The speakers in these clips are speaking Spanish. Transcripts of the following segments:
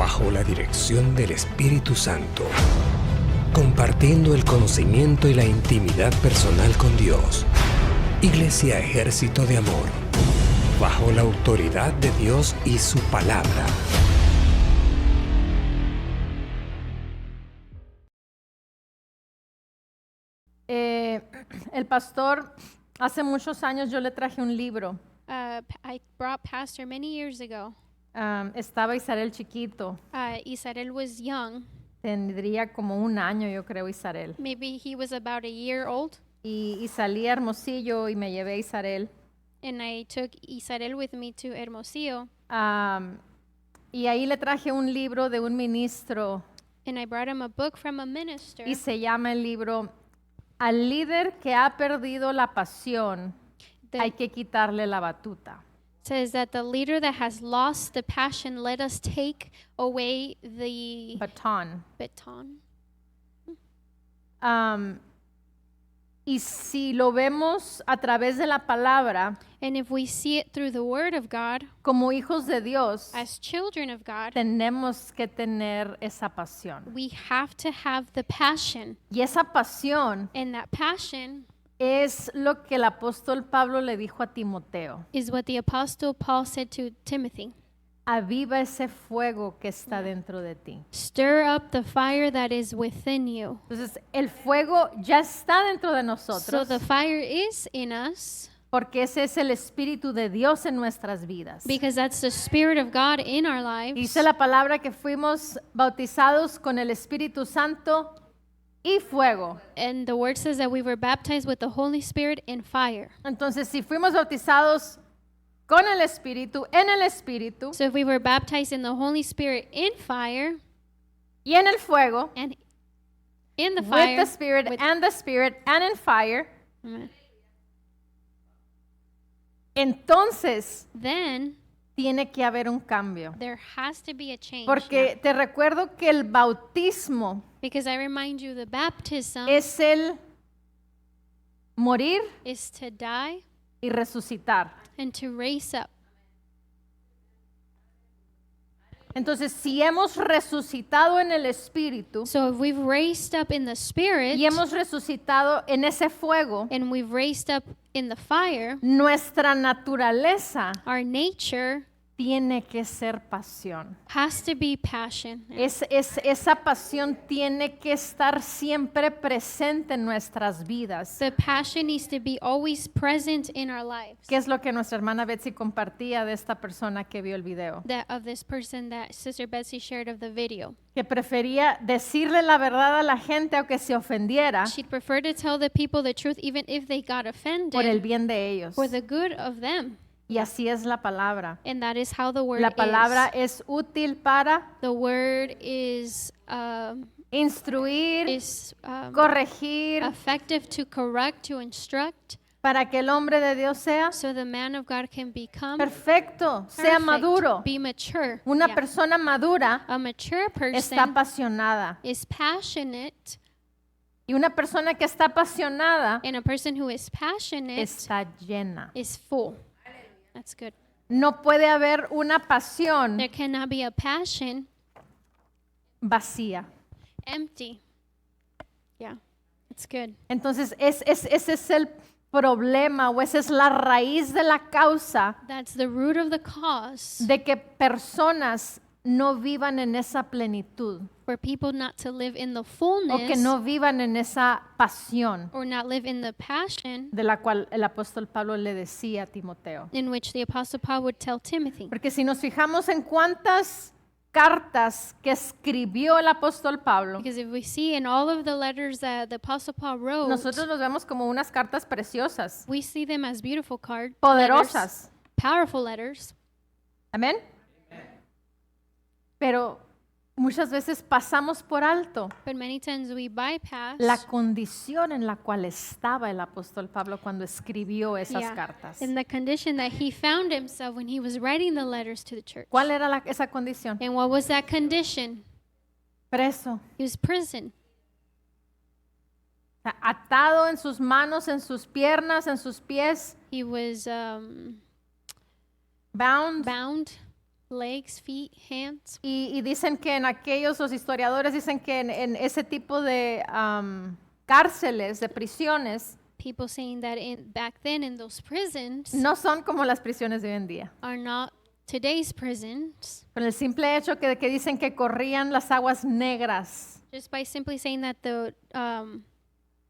bajo la dirección del Espíritu Santo, compartiendo el conocimiento y la intimidad personal con Dios. Iglesia Ejército de Amor, bajo la autoridad de Dios y su palabra. El pastor, hace muchos años yo le traje un libro. I brought Pastor many years ago. Estaba Isarel chiquito. Isarel was young. Tendría como un año, yo creo, Isarel. Maybe he was about a year old. Y salí a Hermosillo y me llevé a Isarel. And I took Isarel with me to Hermosillo. Y ahí le traje un libro de un ministro. And I brought him a book from a minister. Y se llama el libro Al líder que ha perdido la pasión, hay que quitarle la batuta. Says that the leader that has lost the passion, let us take away the Baton. Y si lo vemos a través de la palabra, and if we see it through the word of God, como hijos de Dios, as children of God, tenemos que tener esa pasión. we have to have the passion. Y esa pasión And that passion es lo que el apóstol Pablo le dijo a Timoteo. is what the apostle Paul said to Timothy. Aviva ese fuego que está dentro de ti. Stir up the fire that is within you. Entonces, el fuego ya está dentro de So nosotros, the fire is in us porque ese es el Espíritu de Dios en nuestras vidas. because that's the Spirit of God in our lives. Dice la palabra que fuimos bautizados con el Espíritu Santo y fuego. And the word says that we were baptized with the Holy Spirit in fire. Entonces, si fuimos bautizados con el Espíritu, en el Espíritu So if we were baptized in the Holy Spirit in fire y en el fuego, and in the with fire, the Spirit with- and the Spirit and in fire, Amen. entonces Then tiene que haber un cambio. there has to be a change. Porque now. te recuerdo que el bautismo Because I remind you the baptism es el morir is to die y resucitar. and to raise up. Entonces, si hemos resucitado en el Espíritu So if we've raised up in the Spirit y hemos resucitado en ese fuego, and we've raised up in the fire, nuestra naturaleza our nature tiene que ser pasión. has to be passion. Esa pasión tiene que estar siempre presente en nuestras vidas. The passion needs to be always present in our lives. ¿Qué es lo que nuestra hermana Betsy compartía de esta persona que vio el video? That of this person that Sister Betsy shared of the video. Que prefería decirle la verdad a la gente aunque se ofendiera She'd prefer to tell the people the truth even if they got por el offended bien de ellos. for the good of them. Y así es la palabra. And that is how the word La palabra is. es útil para The word is instruir, corregir, effective to correct, to instruct, para que el hombre de Dios sea so the man of God can become perfecto, sea perfect, maduro. be mature. Una Yeah. persona madura A mature está person apasionada. is passionate, Y una persona que está apasionada and a person who is passionate está llena. is full. That's good. No puede haber una pasión There cannot be a passion vacía. empty. Yeah, it's good. Entonces, ese es el problema o esa es la raíz de la causa That's the root of the cause de que personas no vivan en esa plenitud for people not to live in the o que fullness no vivan en esa pasión or not live in the passion de la cual el apóstol Pablo le decía a Timoteo. in which the Apostle Paul would tell Timothy. Porque si nos fijamos en cuántas cartas que escribió el apóstol Pablo, Because if we see in all of the letters that the Apostle Paul wrote, nosotros los vemos como unas cartas preciosas, we see them as beautiful letters, poderosas. powerful letters. Amén. Pero muchas veces pasamos por alto But many times we bypass la condición en la cual estaba el apóstol Pablo cuando escribió esas cartas. in the condition that he found himself when he was writing the letters to the church. ¿Cuál era esa condición? And what was that condition? Preso, He was prison. o sea, atado en sus manos, en sus piernas, en sus pies, He was bound, bound legs, feet, hands. Y dicen que en aquellos, los historiadores dicen que en ese tipo de cárceles, de prisiones, People saying that back then in those prisons no son como las prisiones de hoy en día. are not today's prisons. Con el simple hecho que dicen que corrían las aguas negras, Just by simply saying that the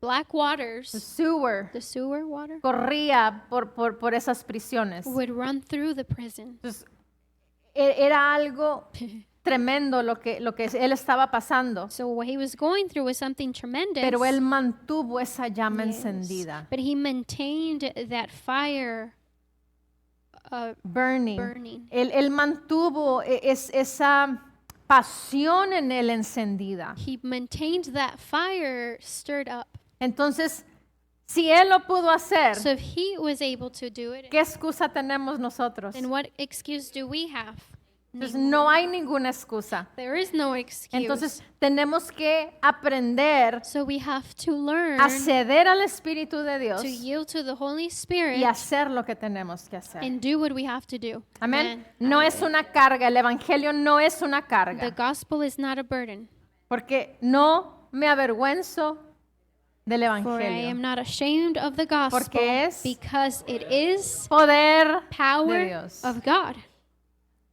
black waters, the sewer, the sewer water, corría por esas prisiones. would run through the prison. Entonces, era algo tremendo lo que él estaba pasando, So what he was going through was something tremendous. pero él mantuvo esa llama Yes. encendida, But he maintained that fire burning. burning. Él mantuvo esa pasión en él encendida. He maintained that fire stirred up. Entonces, si él lo pudo hacer, So if he was able to do it, ¿qué excusa tenemos nosotros? then what excuse do we have? Entonces, no hay ninguna excusa. There is no excuse. Entonces, tenemos que aprender So we have to learn a ceder al Espíritu de Dios to yield to the Holy y Spirit hacer lo que tenemos que hacer. and do what we have to do. Amén. No es una carga, el Evangelio no es una The carga, gospel is not a burden, porque no me avergüenzo del for I Evangelio. am not ashamed of the gospel Porque es because it is Poder de power Dios. of God.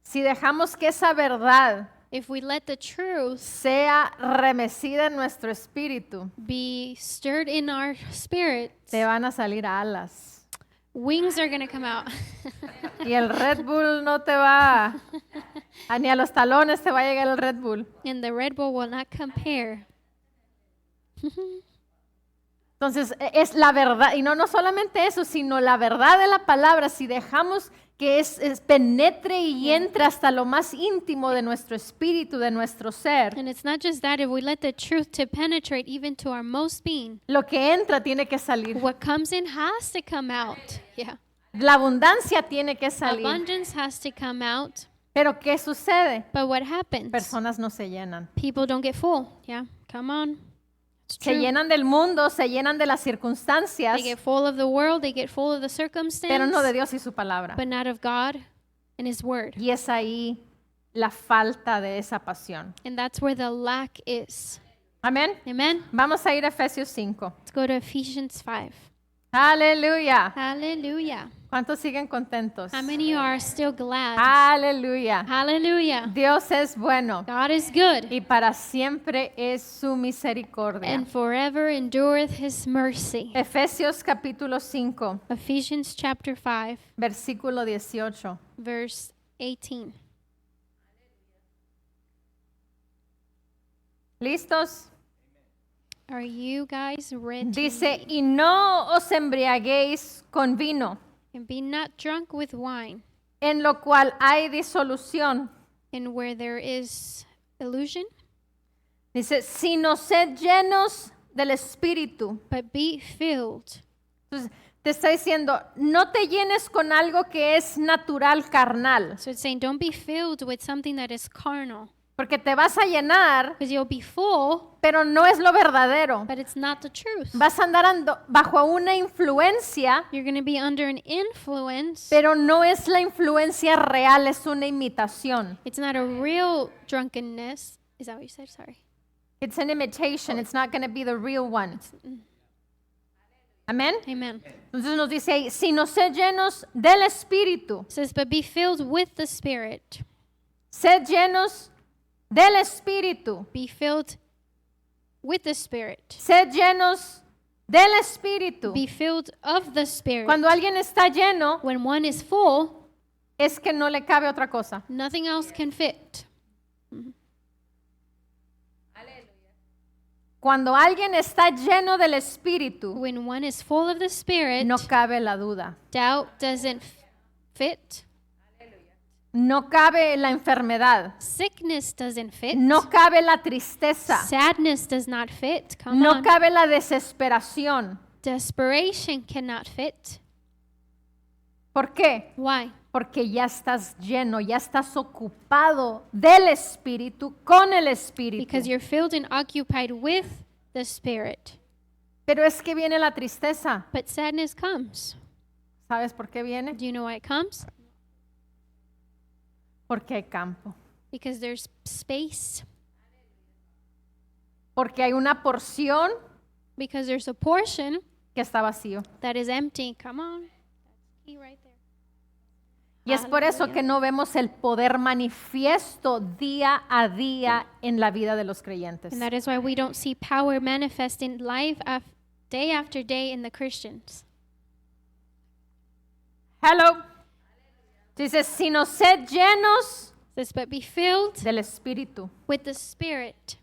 Si dejamos que esa verdad If we let the truth sea remecida en nuestro espíritu, be stirred in our spirit, te van a salir alas. wings are going to come out. Y el Red Bull no te va, ni a los talones te va a llegar el Red Bull. And the Red Bull will not compare. Entonces, es la verdad, y no solamente eso, sino la verdad de la palabra, si dejamos que penetre y entre hasta lo más íntimo de nuestro espíritu, de nuestro ser, And it's not just that, if we let the truth to penetrate even to our most being, lo que entra tiene que salir. what comes in has to come out. Yeah. La abundancia tiene que salir. Abundance has to come out. Pero ¿qué sucede? But what happens? Personas no se llenan. People don't get full. Yeah, come on. It's Se true. llenan del mundo, se llenan de las circunstancias, They get full of the world, they get full of the circumstance, pero no de Dios y su palabra. but not of God and His Word. Y es ahí la falta de esa pasión. And that's where the lack is. Amén. Amen? Vamos a ir a Efesios 5. Let's go to Ephesians 5. Aleluya. Hallelujah. ¿Cuántos siguen contentos? How many are still glad? Aleluya. Hallelujah. Dios es bueno God is good, y para siempre es su misericordia. and forever endureth His mercy. Efesios capítulo 5, Ephesians chapter 5, versículo 18. verse 18. ¿Listos? Are you guys ready? Dice, y no os embriaguéis con vino, And be not drunk with wine, en lo cual hay disolución. and where there is illusion, Dice, sino sed llenos del Espíritu. but be filled. Entonces, te está diciendo, no te llenes con algo que es natural, carnal, So it's saying, don't be filled with something that is carnal, porque te vas a llenar, because you'll be full, pero no es lo verdadero. but it's not the truth. Vas a andar bajo una influencia, You're going to be under an influence. pero no es la influencia real, es una imitación. It's not a real drunkenness. Is that what you said? Sorry. It's an imitation, it's not going to be the real one. Amén. Amen. Entonces nos dice ahí, sino sed llenos del Espíritu. It says, but be filled with the Spirit. Sed llenos del Espíritu. Be filled with the Spirit. Sed llenos del Espíritu. Be filled of the Spirit. Cuando alguien está lleno, When one is full, es que no le cabe otra cosa. nothing else can fit. Cuando alguien está lleno del Espíritu, When one is full of the Spirit, no cabe la duda. doubt doesn't fit. No cabe la enfermedad. Sickness doesn't fit. No cabe la tristeza. Sadness does not fit. Come No on. cabe la desesperación. Desperation cannot fit. ¿Por qué? Why? Porque ya estás lleno, ya estás ocupado del Espíritu, con el Espíritu. Because you're filled and occupied with the Spirit. Pero es que viene la tristeza. But sadness comes. ¿Sabes por qué viene? Do you know why it comes? Porque hay campo. because there's space, Porque hay una porción because there's a portion que está vacío. that is empty. Come on. That's key right there. Y es por eso que no vemos el poder manifiesto día a día en la vida de los creyentes. And that is why we don't see power manifesting day after day in the Christians. Hello. Dice, sino sed llenos It says, but be filled del Espíritu. with the Spirit.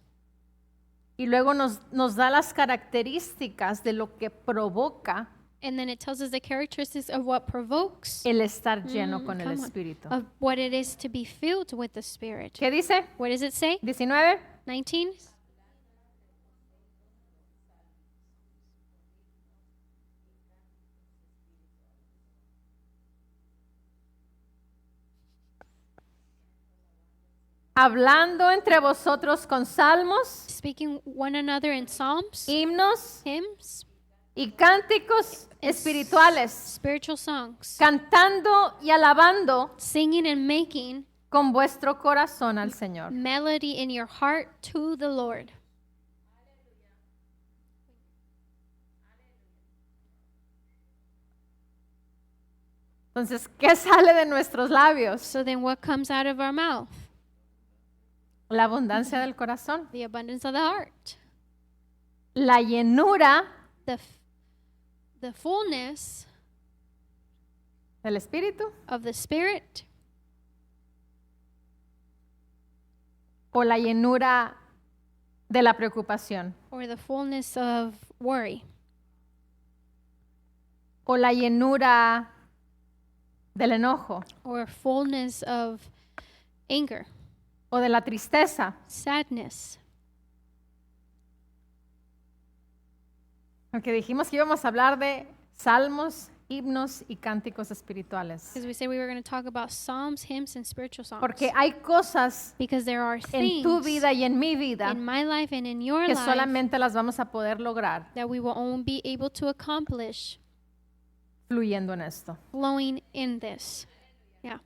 Y luego nos da las características de lo que provoca And then it tells us the characteristics of what provokes el estar lleno con el come on. Espíritu. of what it is to be filled with the Spirit. ¿Qué dice? What does it say? 19. 19? Hablando entre vosotros con salmos, Speaking one another in psalms, himnos hymns, y cánticos espirituales, spiritual songs, cantando y alabando singing and making con vuestro corazón al Señor. melody in your heart to the Lord. Entonces, ¿qué sale de nuestros labios? So then what comes out of our mouth? La abundancia del corazón, The abundance of the heart. la llenura The fullness del Espíritu of the Spirit, o la llenura de la preocupación, or the fullness of worry, o la llenura del enojo, or fullness of anger, o de la tristeza. sadness. Porque dijimos que íbamos a hablar de salmos, himnos y cánticos espirituales. Because we said we were going to talk about psalms, hymns, and spiritual songs. Porque hay cosas Because there are en tu things vida y en mi vida in my life and in your que life solamente las vamos a poder lograr that we will only be able to accomplish fluyendo en esto. flowing in this. Yeah.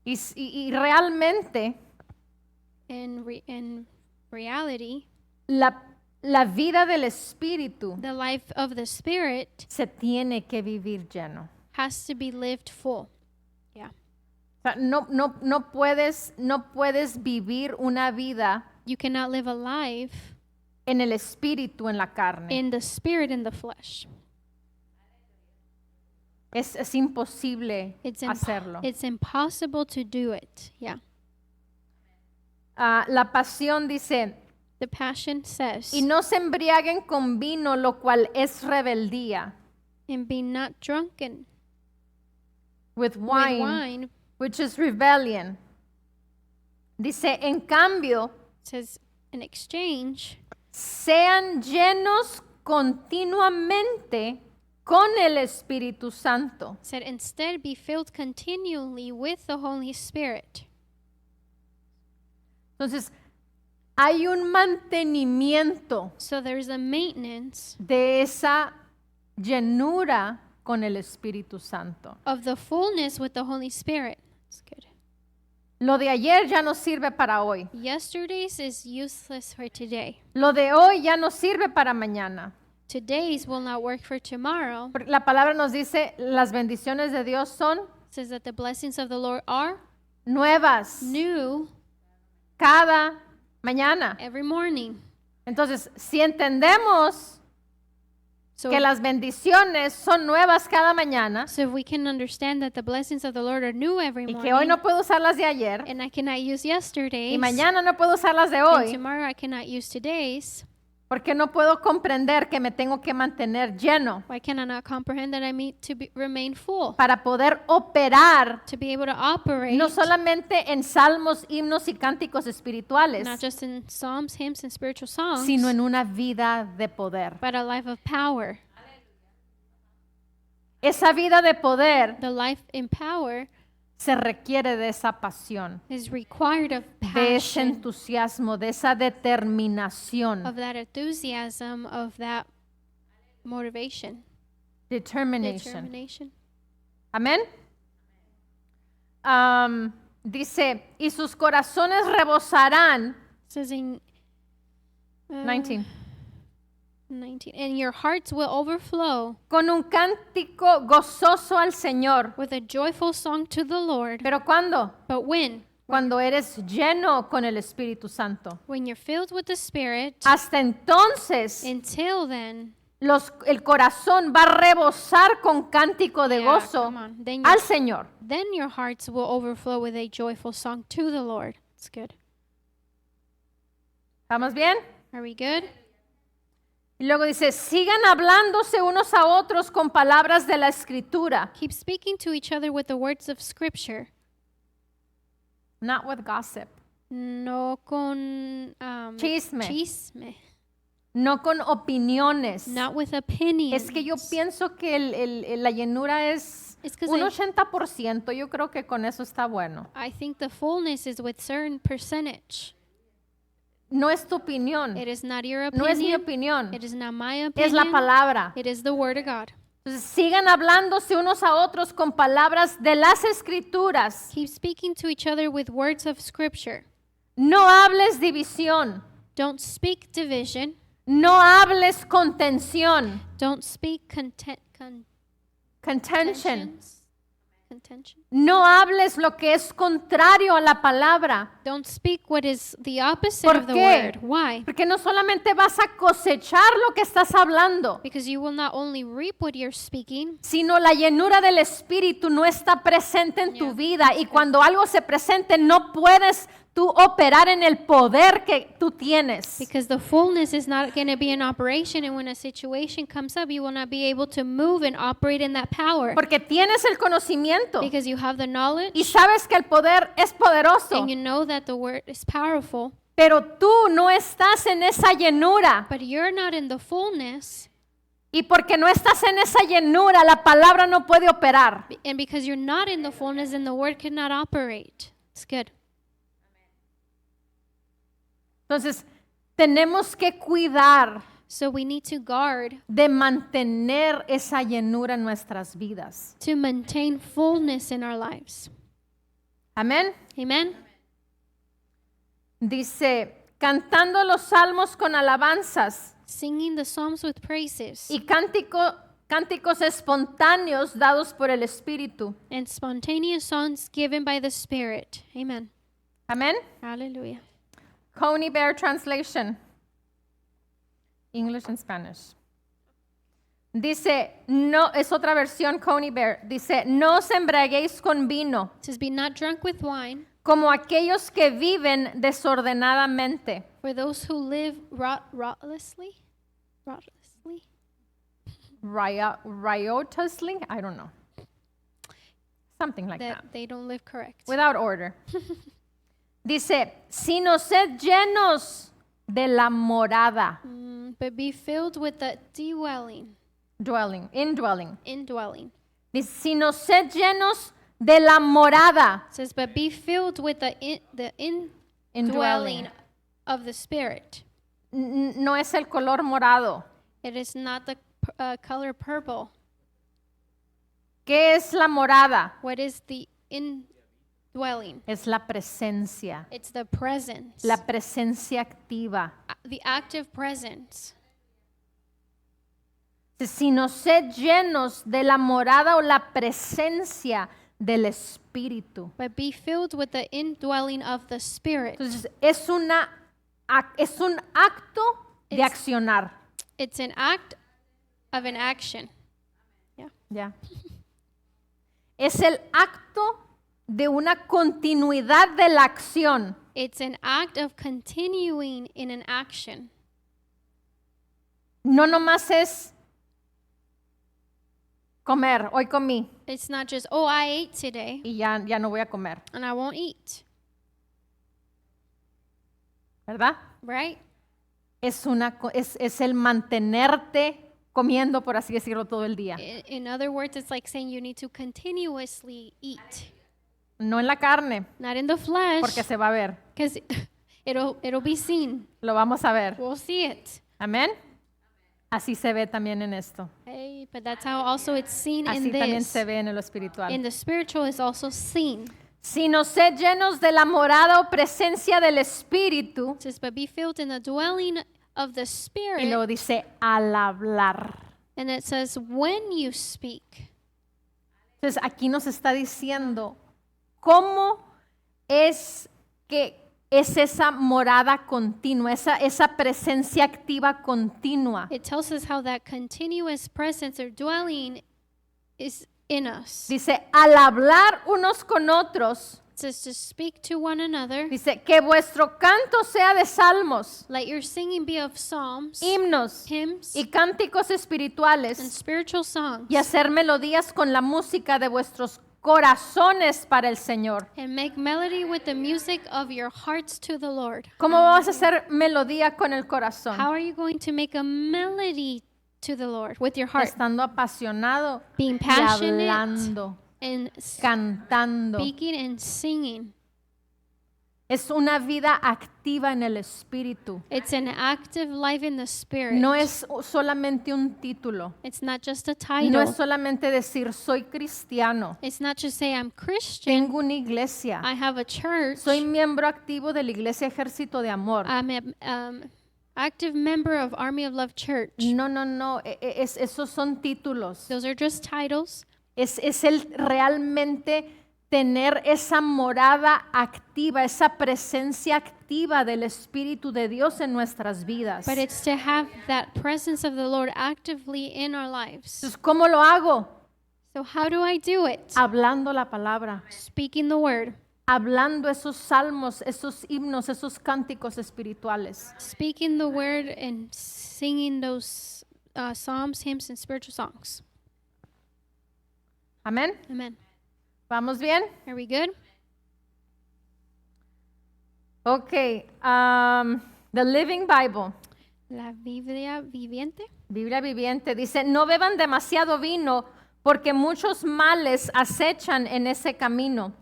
Y realmente In reality, la vida del Espíritu the life of the Spirit se tiene que vivir lleno. has to be lived full. Yeah. O sea, no puedes vivir una vida You cannot live a life en el Espíritu, en la carne. in the Spirit, in the flesh. Es imposible hacerlo. It's impossible to do it. Yeah. La pasión dice, The Passion says, y no se embriaguen con vino, lo cual es rebeldía, and be not drunken with with wine, wine. which is rebellion. Dice, en cambio, It says, in exchange, sean llenos continuamente con el Espíritu Santo. said, instead be filled continually with the Holy Spirit. Entonces, hay un mantenimiento So there's a maintenance de esa llenura con el Espíritu Santo. of the fullness with the Holy Spirit. That's good. Lo de ayer ya no sirve para hoy. Yesterday's is useless for today. Lo de hoy ya no sirve para mañana. Today's will not work for tomorrow. Porque la palabra nos dice, las bendiciones de Dios son It says that the blessings of the Lord are nuevas new cada mañana. every morning. Entonces, si entendemos So, que las bendiciones son nuevas cada mañana so if we can understand that the blessings of the Lord are new every y morning, que hoy no puedo usar las de ayer and I cannot use yesterday's, y mañana no puedo usar las de and hoy, tomorrow I cannot use today's, porque no puedo comprender que me tengo que mantener lleno why can I not comprehend that I need to remain full, para poder operar to be able to operate, no solamente en salmos, himnos y cánticos espirituales, not just in psalms, hymns, and spiritual songs, sino en una vida de poder. but a life of power. Esa vida de poder The life in power se requiere de esa pasión, is required of de ese passion, entusiasmo, de esa determinación, of that enthusiasm, of that motivation, determination. determination. Amén. dice, y sus corazones rebosarán. It says in 19. 19, and your hearts will overflow Con un cántico gozoso al Señor. with a joyful song to the Lord. ¿Pero cuándo? But when? Cuando eres lleno con el Espíritu Santo. When you're filled with the Spirit, Hasta entonces, until then, el corazón va a rebosar con cántico de Yeah, gozo come on. Then al Señor. then your hearts will overflow with a joyful song to the Lord. It's good. ¿Estamos bien? Are we good? Y luego dice, sigan hablándose unos a otros con palabras de la Escritura, Keep speaking to each other with the words of Scripture, not with gossip, no con Chisme. chisme, no con opiniones. not with opinions. Es que yo pienso que la llenura es It's 'cause un I- 80%. Yo creo que con eso está bueno. I think the fullness is with certain percentage. No es tu opinión. It is not your No es mi opinion. opinión. It is not my Es la opinion. palabra. It is the Word of God. Entonces, sigan hablándose unos a otros con palabras de las Escrituras. Keep speaking to each other with words of Scripture. No hables división. Don't speak division. No hables contención. Don't speak Contention. contention. No hables lo que es contrario a la palabra. Don't speak what is the opposite ¿Por of the qué? word. Why? Porque no solamente vas a cosechar lo que estás hablando, Because you will not only reap what you're speaking, sino la llenura del Espíritu no está presente en tu Yeah. vida. Y cuando algo se presente, no puedes tú operar en el poder que tú tienes. because the fullness is not going to be in operation, and when a situation comes up, you will not be able to move and operate in that power. Porque tienes el conocimiento Because you have the knowledge, y sabes que el poder es poderoso, and you know that the word is powerful, pero tú no estás en esa llenura. but you're not in the fullness. Y porque no estás en esa llenura, la palabra no puede operar. And because you're not in the fullness, then the word cannot operate. It's good. Entonces, tenemos que cuidar So we need to guard de mantener esa llenura en nuestras vidas. to maintain fullness in our lives. Amén. Amen. Dice, cantando los salmos con alabanzas Singing the psalms with praises y cánticos espontáneos dados por el Espíritu. and spontaneous songs given by the Spirit. Amen. Amén. Hallelujah. Coney Bear Translation. English and Spanish. Dice, no, es otra versión Coney Bear. Dice, no os embriaguéis con vino, It says, be not drunk with wine, como aquellos que viven desordenadamente. for those who live riotously. Riotously? I don't know. Something like that. That they don't live correct. Without order. Dice, sino sed llenos de la morada. But be filled with the Indwelling. indwelling. Dice, sino sed llenos de la morada. It says, but be filled with the indwelling of the Spirit. No es el color morado. It is not the color purple. ¿Qué es la morada? What is the indwelling? Es la presencia. It's the presence, La presencia activa. the active presence. Sino sed llenos de la morada o la presencia del Espíritu. But be filled with the indwelling of the Spirit. Entonces, es un acto de It's- accionar. It's an act of an action. Ya. Es el acto de una continuidad de la acción. It's an act of continuing in an action. No nomás es comer, hoy comí It's not just, oh, I ate today y ya no voy a comer, and I won't eat, ¿verdad? right? Es el mantenerte comiendo, por así decirlo, todo el día. In other words, it's like saying you need to continuously eat, No en la carne, not in the flesh, porque se va a ver. because it'll be seen. Lo vamos a ver. We'll see it. Amén. Así se ve también en esto. Hey, but that's how also it's seen Así in también this. se ve en lo espiritual. In the spiritual is also seen. sino sed llenos de la morada o presencia del Espíritu. It says, but be filled in the dwelling of the Y luego Spirit. dice, al hablar. And it says, when you speak. Entonces aquí nos está diciendo cómo es que es esa morada continua, esa presencia activa continua. It tells us how that continuous presence or dwelling is in us. Dice, al hablar unos con otros, It says to speak to one another. dice, que vuestro canto sea de salmos, Let your singing be of psalms, himnos hymns, y cánticos and espirituales, spiritual songs. y hacer melodías con la música de vuestros corazones para el Señor. And make melody with the music of your hearts to the Lord. ¿Cómo vas a hacer melodía con el corazón? How are you going to make a melody to the Lord with your heart? Estando apasionado Being y passionate hablando, and cantando. speaking and singing. Es una vida activa en el Espíritu. It's an active life in the Spirit. No es solamente un título. It's not just a No title. es solamente decir soy cristiano. It's not just say I'm Christian. Tengo una iglesia. I have a church. Soy miembro activo de la Iglesia Ejército de Amor. I'm an active member of Army of Love Church. No, no, no. Esos son títulos. Those are just titles. Es el realmente tener esa morada activa, esa presencia activa del Espíritu de Dios en nuestras vidas. But it's to have that presence of the Lord actively in our lives. Entonces, ¿cómo lo hago? So how do I do it? Hablando la palabra, Speaking the word. hablando esos salmos, esos himnos, esos cánticos espirituales. Speaking the word and singing those psalms, hymns, and spiritual songs. Amén. Amen. ¿Vamos bien? Are we good? Ok. The Living Bible, La Biblia viviente. Biblia viviente, dice, no beban demasiado vino porque muchos males acechan en ese camino.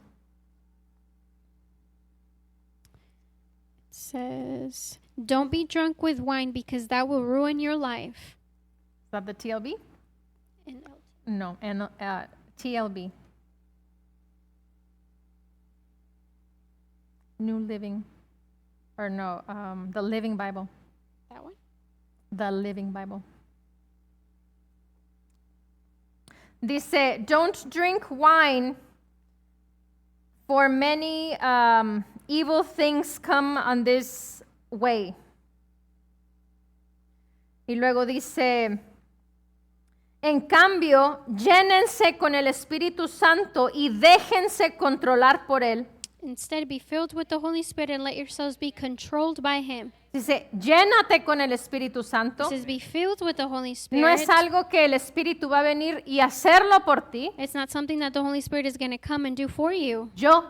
Says, don't be drunk with wine because that will ruin your life. Is that the TLB? And No, TLB. New Living, or no, the Living Bible. that one. The Living Bible. Dice, don't drink wine, for many evil things come on this way. Y luego dice, en cambio, llénense con el Espíritu Santo y déjense controlar por él. Instead, be filled with the Holy Spirit and let yourselves be controlled by Him. Dice, llénate con el Espíritu It Santo. says, be filled with the Holy No Spirit. es algo que el Espíritu va a venir y hacerlo por ti. It's not something that the Holy Spirit is going to come and do for you. Yo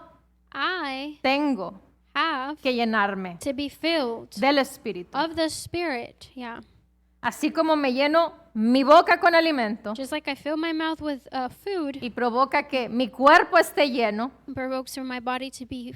I tengo have que llenarme to be filled del Espíritu. of the Spirit. Yeah. Así como me lleno mi boca con alimento Just like I fill my mouth with food, y provoca que mi cuerpo esté lleno it provokes for my body to be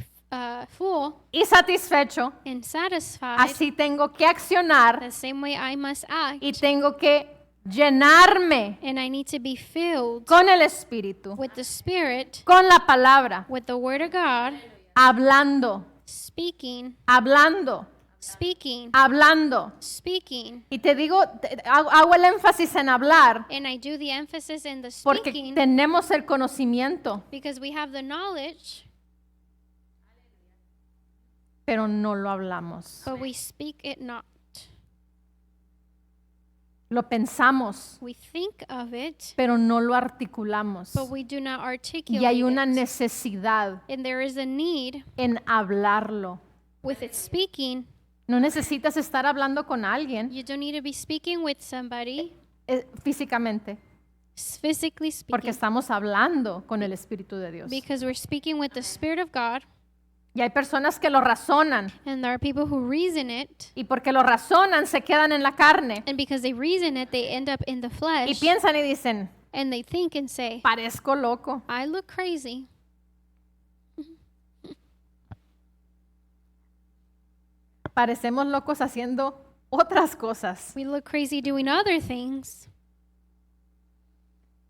full y satisfecho, and satisfied. así tengo que accionar The same way I must act. y tengo que llenarme And I need to be filled con el Espíritu, with the Spirit, con la palabra, with the Word of God, hablando, speaking, hablando, speaking, hablando. speaking. Y te digo, hago el énfasis en hablar And I do the emphasis in the porque speaking tenemos el conocimiento, because we have the knowledge, pero no lo hablamos. but we speak it not. Lo pensamos, We think of it, pero no lo articulamos. but we do not Y articulate hay una it. necesidad And there is a need en hablarlo. with it speaking. No necesitas estar hablando con alguien You don't need to be speaking with somebody físicamente, physically porque speaking, estamos hablando con el Espíritu de Dios. because we're speaking with the Spirit of God. Y hay personas que lo razonan, And there are people who reason it, y porque lo razonan se quedan en la carne and because they reason it, they end up in the y flesh, piensan y dicen, and they think and say, parezco loco. I look crazy. Parecemos locos haciendo otras cosas We look crazy doing other things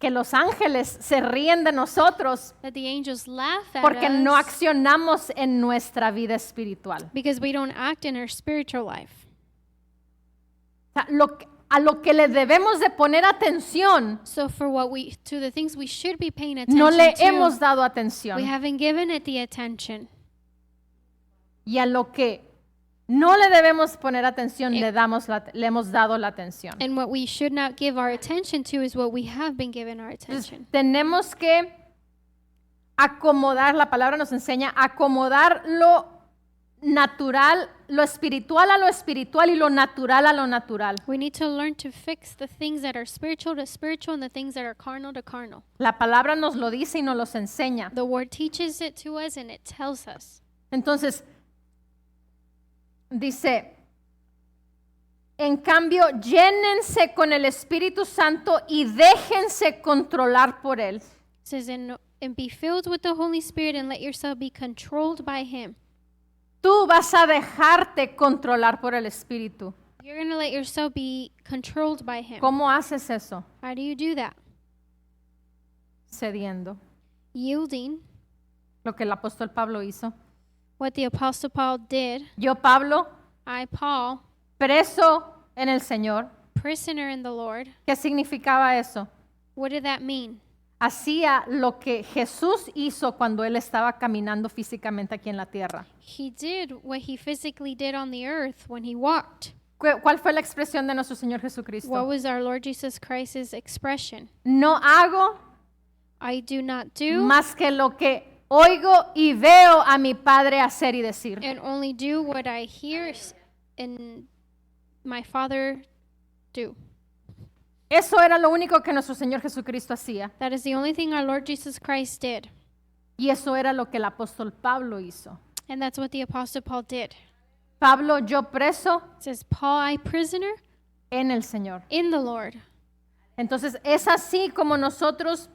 que los ángeles se ríen de nosotros that the angels laugh at porque no us accionamos en nuestra vida espiritual. because we don't act in our spiritual life. O sea, a lo que le debemos de poner atención, So to the things we should be paying no attention le to, hemos dado we atención. haven't given it the attention. Y a lo que no le debemos poner atención, le hemos dado la atención. And what we should not give our attention to is what we have been given our attention. Tenemos que acomodar, la palabra nos enseña, acomodar lo natural, lo espiritual a lo espiritual y lo natural a lo natural. We need to learn to fix the things that are spiritual to spiritual and the things that are carnal to carnal. La palabra nos lo dice y nos los enseña. The word teaches it to us and it tells us. Entonces, dice, en cambio, llénense con el Espíritu Santo y déjense controlar por Él. It says, and be filled with the Holy Spirit and let yourself be controlled by Him. Tú vas a dejarte controlar por el Espíritu. You're going to let yourself be controlled by Him. ¿Cómo haces eso? How do you do that? Cediendo. Yielding, Lo que el apóstol Pablo hizo. what the Apostle Paul did. Yo, Pablo, I, Paul, preso en el Señor. prisoner in the Lord. ¿Qué significaba eso? What did that mean? Hacía lo que Jesús hizo cuando Él estaba caminando físicamente aquí en la tierra. He did what he physically did on the earth when he walked. ¿Cuál fue la expresión de nuestro Señor What Jesucristo? was our Lord Jesus Christ's expression? No hago I do not do más que lo que oigo y veo a mi Padre hacer y decir. and only do what I hear and my Father do. Eso era lo único que nuestro Señor Jesucristo hacía. That is the only thing our Lord Jesus Christ did. Y eso era lo que el apóstol Pablo hizo. And that's what the Apostle Paul did. Pablo, yo preso It says, Paul, I prisoner en el Señor. in the Lord. Entonces es así como nosotros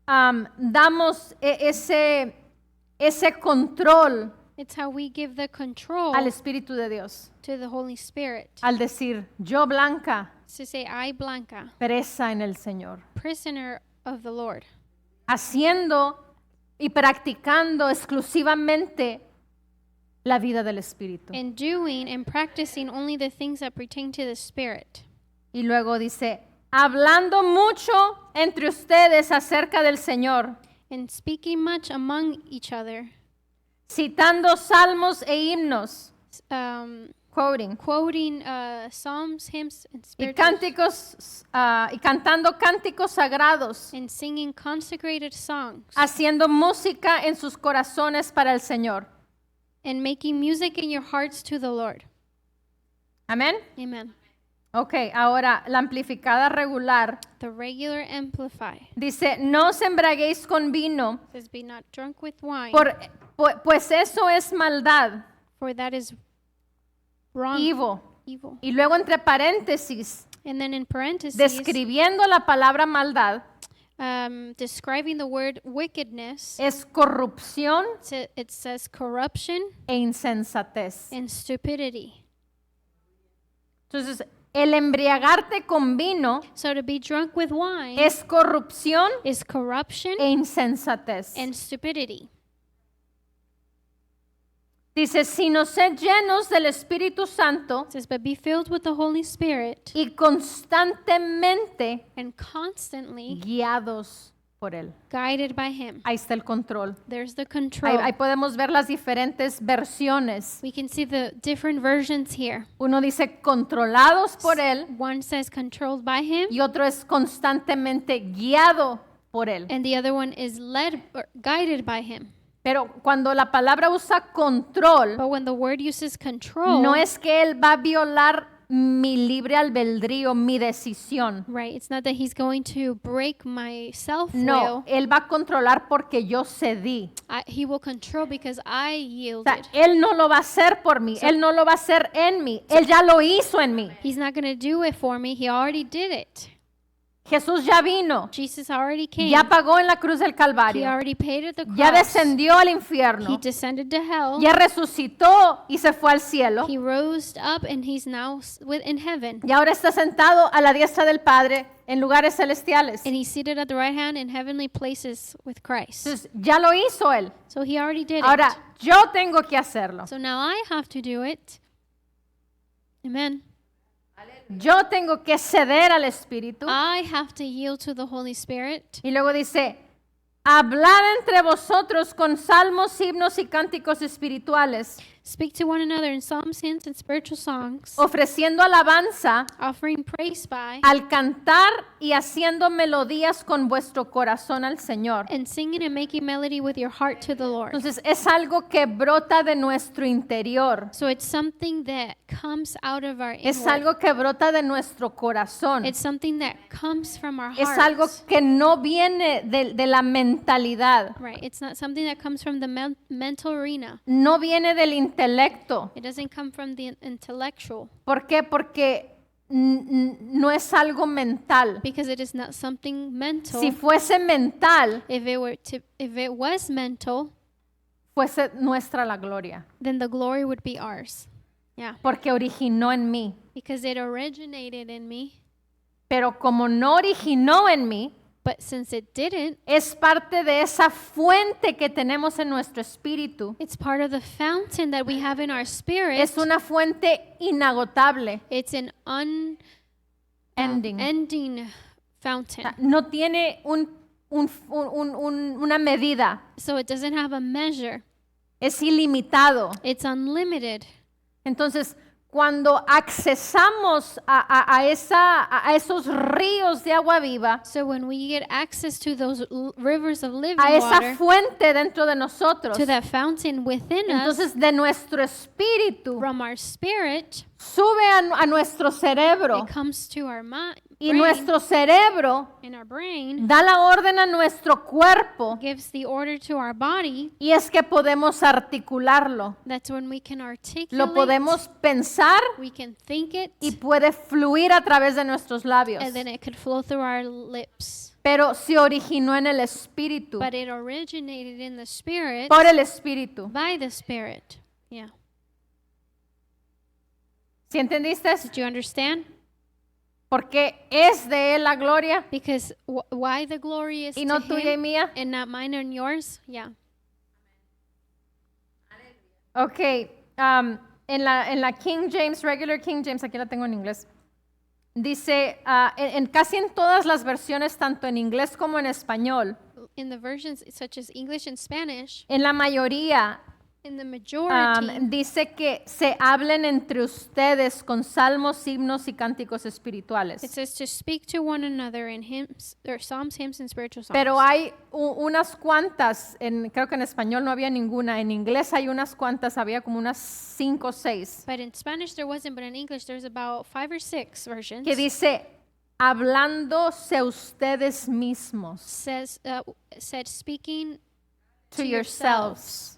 damos ese control It's how we give the control al Espíritu de Dios. to the Holy Spirit. Al decir, yo Blanca, To say, I, Blanca, presa en el Señor. prisoner of the Lord. Haciendo y practicando exclusivamente la vida del Espíritu. And doing and practicing only the things that pertain to the Spirit. Y luego dice, hablando mucho entre ustedes acerca del Señor, And speaking much among each other. citando salmos e himnos, quoting, Quoting psalms, hymns, and y spiritual, cánticos y cantando cánticos sagrados, and singing consecrated songs, haciendo música en sus corazones para el Señor. and making music in your hearts to the Lord. Amén. Amen. Ok, ahora la amplificada regular The regular Amplify dice, no os embraguéis con vino, says, be not drunk with wine, pues eso es maldad, for that is wrong, evil. evil. Y luego entre paréntesis, And then in parentheses, describiendo la palabra maldad, describing the word wickedness, es corrupción it says corruption e insensatez. and stupidity. Entonces, el embriagarte con vino So to be drunk with wine es corrupción is corruption e insensatez. and stupidity. Dice, sino sed llenos del Espíritu Santo It says, but be filled with the Holy Spirit y constantemente and constantly guiados por Él. guided by Him. Ahí está el control. There's the control. Ahí podemos ver las diferentes versiones. We can see the different versions here. Uno dice controlados por Él One says controlled by Him, y otro es constantemente guiado por Él. and the other one is led or guided by Him. Pero cuando la palabra usa control, But when the word uses control, no es que Él va a violar mi libre albedrío, mi decisión. right, it's not that He's going to break my self-will. No, Él va a controlar porque yo cedí. He will control because I O yielded. sea, Él no lo va a hacer por mí, Él no lo va a hacer en mí, Él ya lo hizo en mí. He's not going to do it for me. He already did it. Jesús ya vino, Jesus already came. ya pagó en la cruz del He Calvario, already paid at the ya cross. descendió al He infierno, descended to hell. ya resucitó y se fue al cielo, He rose up and he's now in heaven. y ahora está sentado a la diestra del Padre en lugares celestiales. And he's seated at the right hand in heavenly places with Christ. Entonces, ya lo hizo Él. So he already did Ahora, it. yo tengo que hacerlo. So now I have to do it. Amen. Yo tengo que ceder al Espíritu. I have to yield to the Holy Spirit. Y luego dice, hablad entre vosotros con salmos, himnos y cánticos espirituales, Speak to one another in psalms, hymns, and spiritual songs, ofreciendo alabanza offering praise by al cantar y haciendo melodías con vuestro corazón al Señor. and singing and making melody with your heart to the Lord. Entonces es algo que brota de nuestro interior. So it's something that comes out of our Es inward. algo que brota de nuestro corazón. It's something that comes from our Es algo hearts. que no viene de la mentalidad. Right. It's not something that comes from the mental arena. No viene del intelecto. It doesn't come from the intellectual ¿Por qué? Porque no es algo mental. because it is not something mental. Si fuese mental, If it was mental, fuese nuestra la gloria. then the glory would be ours. Yeah. Porque originó en mí. Because it originated in me, Pero como no originó en mí, but since it didn't, es parte de esa fuente que tenemos en nuestro espíritu. it's part of the fountain that we have in our spirit. Es una fuente inagotable. It's an Ending. unending O fountain. sea, no tiene una medida. So it doesn't have a measure. Es ilimitado. It's unlimited. Entonces, cuando accesamos a esos ríos de agua viva, So when we get access to those rivers of living a esa water, fuente dentro de nosotros, to that fountain within us, entonces de nuestro espíritu from our spirit, sube a nuestro cerebro, it comes to our y brain, nuestro cerebro and our brain da la orden a nuestro cuerpo, gives the order to our body. y es que podemos articularlo, That's when we can lo articulate, podemos pensar we can think it, y puede fluir a través de nuestros labios. and then it could flow through our lips. Pero se originó en el espíritu, But it originated in the spirit, por el espíritu. by the spirit. Yeah. ¿Sí entendiste? Did you understand? Porque es de él la gloria Because why the glory is y no to tuya y him mía. and not mine and yours? Yeah. Ok, en la King James, regular King James, aquí la tengo en inglés, dice, en casi en todas las versiones, tanto en inglés como en español, In the versions such as English and Spanish, en la mayoría, in the majority, dice que se hablen entre ustedes con salmos, himnos y cánticos it espirituales. says to speak to one another in hymns, or psalms, hymns, and spiritual songs. Pero hay unas cuantas, creo que en español no había ninguna, en inglés hay unas cuantas, había como unas 5 o 6, But in Spanish there wasn't, but in English there's about 5 or 6 versions. que dice, hablándose ustedes mismos, Said speaking to yourselves.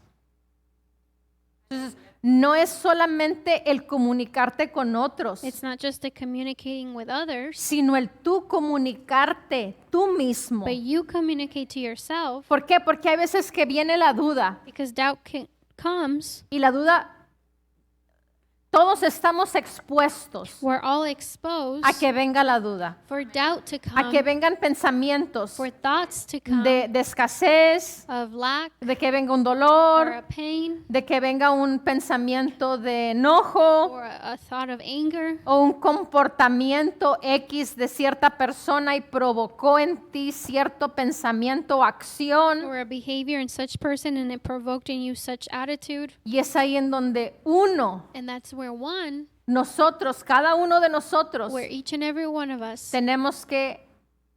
Entonces, no es solamente el comunicarte con otros, It's not just the communicating with others, sino el tú comunicarte tú mismo. but you communicate to yourself, ¿Por qué? Porque hay veces que viene la duda because doubt comes. y la duda, todos estamos expuestos We're all exposed a que venga la duda, for doubt to a que come, vengan pensamientos for thoughts to come de escasez, of lack de que venga un or dolor, a pain de que venga un pensamiento de enojo or a thought of anger o un comportamiento X de cierta persona y provocó en ti cierto pensamiento o acción. or a behavior in such person and it provoked in you such attitude. Y es ahí en donde And that's where nosotros, cada uno de nosotros, where each and every one of us tenemos que